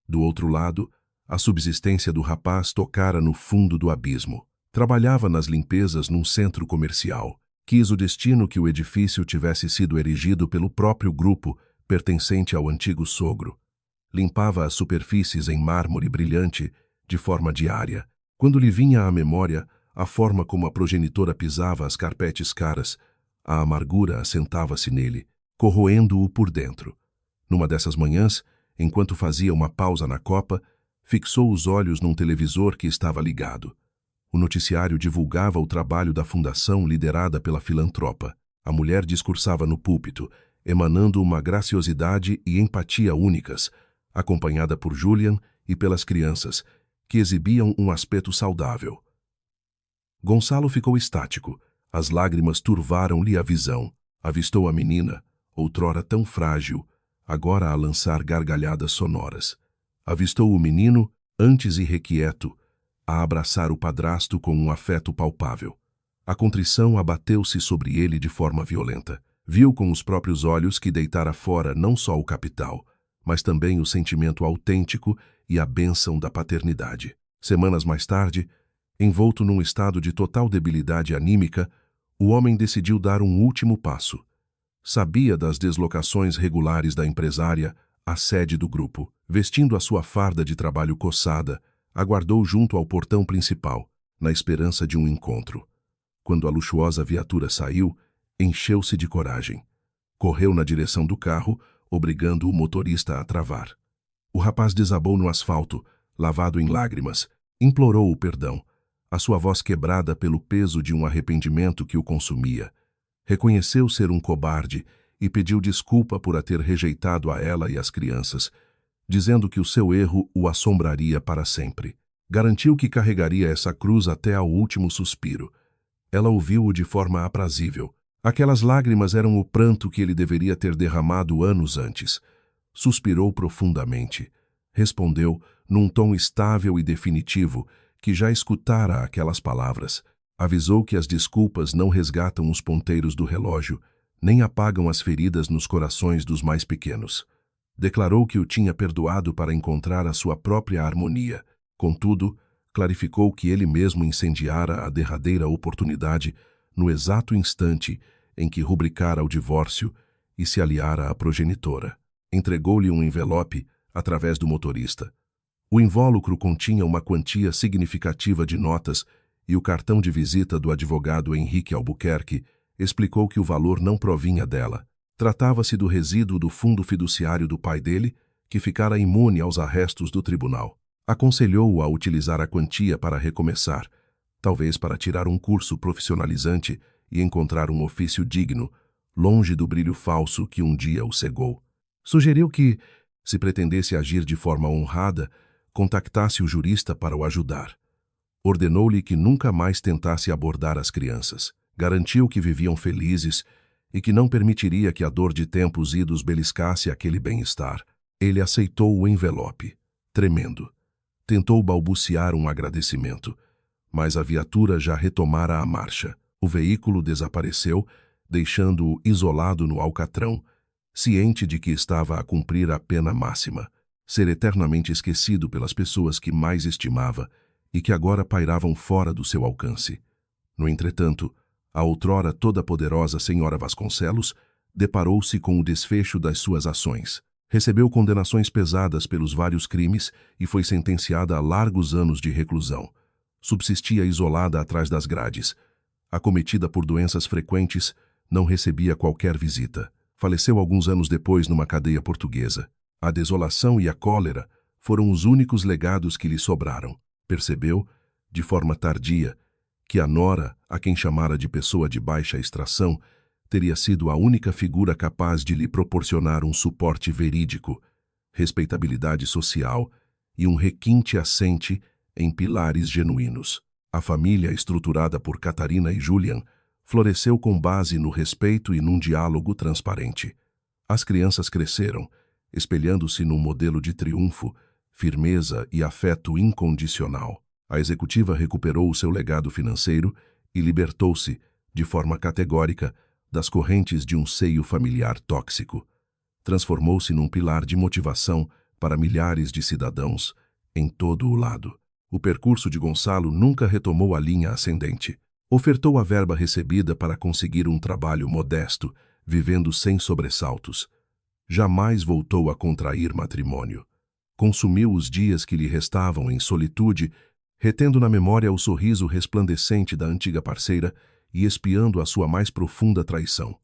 Do outro lado, a subsistência do rapaz tocara no fundo do abismo. Trabalhava nas limpezas num centro comercial. Quis o destino que o edifício tivesse sido erigido pelo próprio grupo pertencente ao antigo sogro. Limpava as superfícies em mármore brilhante de forma diária. Quando lhe vinha à memória a forma como a progenitora pisava as carpetes caras, a amargura assentava-se nele, corroendo-o por dentro. Numa dessas manhãs, enquanto fazia uma pausa na copa, fixou os olhos num televisor que estava ligado. O noticiário divulgava o trabalho da fundação liderada pela filantropa. A mulher discursava no púlpito, emanando uma graciosidade e empatia únicas, acompanhada por Julian e pelas crianças, que exibiam um aspecto saudável. Gonçalo ficou estático. As lágrimas turvaram-lhe a visão. Avistou a menina, outrora tão frágil, agora a lançar gargalhadas sonoras. Avistou o menino, antes irrequieto, a abraçar o padrasto com um afeto palpável. A contrição abateu-se sobre ele de forma violenta. Viu com os próprios olhos que deitara fora não só o capital, mas também o sentimento autêntico e a bênção da paternidade. Semanas mais tarde, envolto num estado de total debilidade anímica, o homem decidiu dar um último passo. Sabia das deslocações regulares da empresária à sede do grupo. Vestindo a sua farda de trabalho coçada, aguardou junto ao portão principal, na esperança de um encontro. Quando a luxuosa viatura saiu, encheu-se de coragem. Correu na direção do carro, obrigando o motorista a travar. O rapaz desabou no asfalto, lavado em lágrimas, implorou o perdão, a sua voz quebrada pelo peso de um arrependimento que o consumia. Reconheceu ser um cobarde e pediu desculpa por a ter rejeitado a ela e as crianças, dizendo que o seu erro o assombraria para sempre. Garantiu que carregaria essa cruz até ao último suspiro. Ela ouviu-o de forma aprazível. Aquelas lágrimas eram o pranto que ele deveria ter derramado anos antes. Suspirou profundamente. Respondeu, num tom estável e definitivo, que já escutara aquelas palavras. Avisou que as desculpas não resgatam os ponteiros do relógio, nem apagam as feridas nos corações dos mais pequenos. Declarou que o tinha perdoado para encontrar a sua própria harmonia. Contudo, clarificou que ele mesmo incendiara a derradeira oportunidade no exato instante em que rubricara o divórcio e se aliara à progenitora. Entregou-lhe um envelope através do motorista. O invólucro continha uma quantia significativa de notas e o cartão de visita do advogado Henrique Albuquerque explicou que o valor não provinha dela. Tratava-se do resíduo do fundo fiduciário do pai dele, que ficara imune aos arrestos do tribunal. Aconselhou-o a utilizar a quantia para recomeçar, talvez para tirar um curso profissionalizante e encontrar um ofício digno, longe do brilho falso que um dia o cegou. Sugeriu que, se pretendesse agir de forma honrada, contactasse o jurista para o ajudar. Ordenou-lhe que nunca mais tentasse abordar as crianças. Garantiu que viviam felizes e que não permitiria que a dor de tempos idos beliscasse aquele bem-estar. Ele aceitou o envelope, tremendo. Tentou balbuciar um agradecimento, mas a viatura já retomara a marcha. O veículo desapareceu, deixando-o isolado no alcatrão, ciente de que estava a cumprir a pena máxima, ser eternamente esquecido pelas pessoas que mais estimava e que agora pairavam fora do seu alcance. No entretanto, a outrora toda poderosa senhora Vasconcelos deparou-se com o desfecho das suas ações. Recebeu condenações pesadas pelos vários crimes e foi sentenciada a largos anos de reclusão. Subsistia isolada atrás das grades. Acometida por doenças frequentes, não recebia qualquer visita. Faleceu alguns anos depois numa cadeia portuguesa. A desolação e a cólera foram os únicos legados que lhe sobraram. Percebeu, de forma tardia, que a nora, a quem chamara de pessoa de baixa extração, teria sido a única figura capaz de lhe proporcionar um suporte verídico, respeitabilidade social e um requinte assente em pilares genuínos. A família, estruturada por Catarina e Julian, floresceu com base no respeito e num diálogo transparente. As crianças cresceram, espelhando-se num modelo de triunfo, firmeza e afeto incondicional. A executiva recuperou o seu legado financeiro e libertou-se, de forma categórica, das correntes de um seio familiar tóxico. Transformou-se num pilar de motivação para milhares de cidadãos em todo o lado. O percurso de Gonçalo nunca retomou a linha ascendente. Ofertou a verba recebida para conseguir um trabalho modesto, vivendo sem sobressaltos. Jamais voltou a contrair matrimônio. Consumiu os dias que lhe restavam em solitude, retendo na memória o sorriso resplandecente da antiga parceira e expiando a sua mais profunda traição.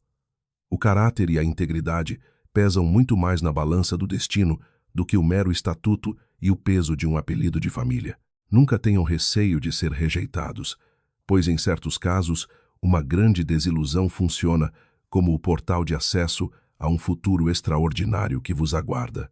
O caráter e a integridade pesam muito mais na balança do destino do que o mero estatuto e o peso de um apelido de família. Nunca tenham receio de ser rejeitados, pois em certos casos uma grande desilusão funciona como o portal de acesso a um futuro extraordinário que vos aguarda.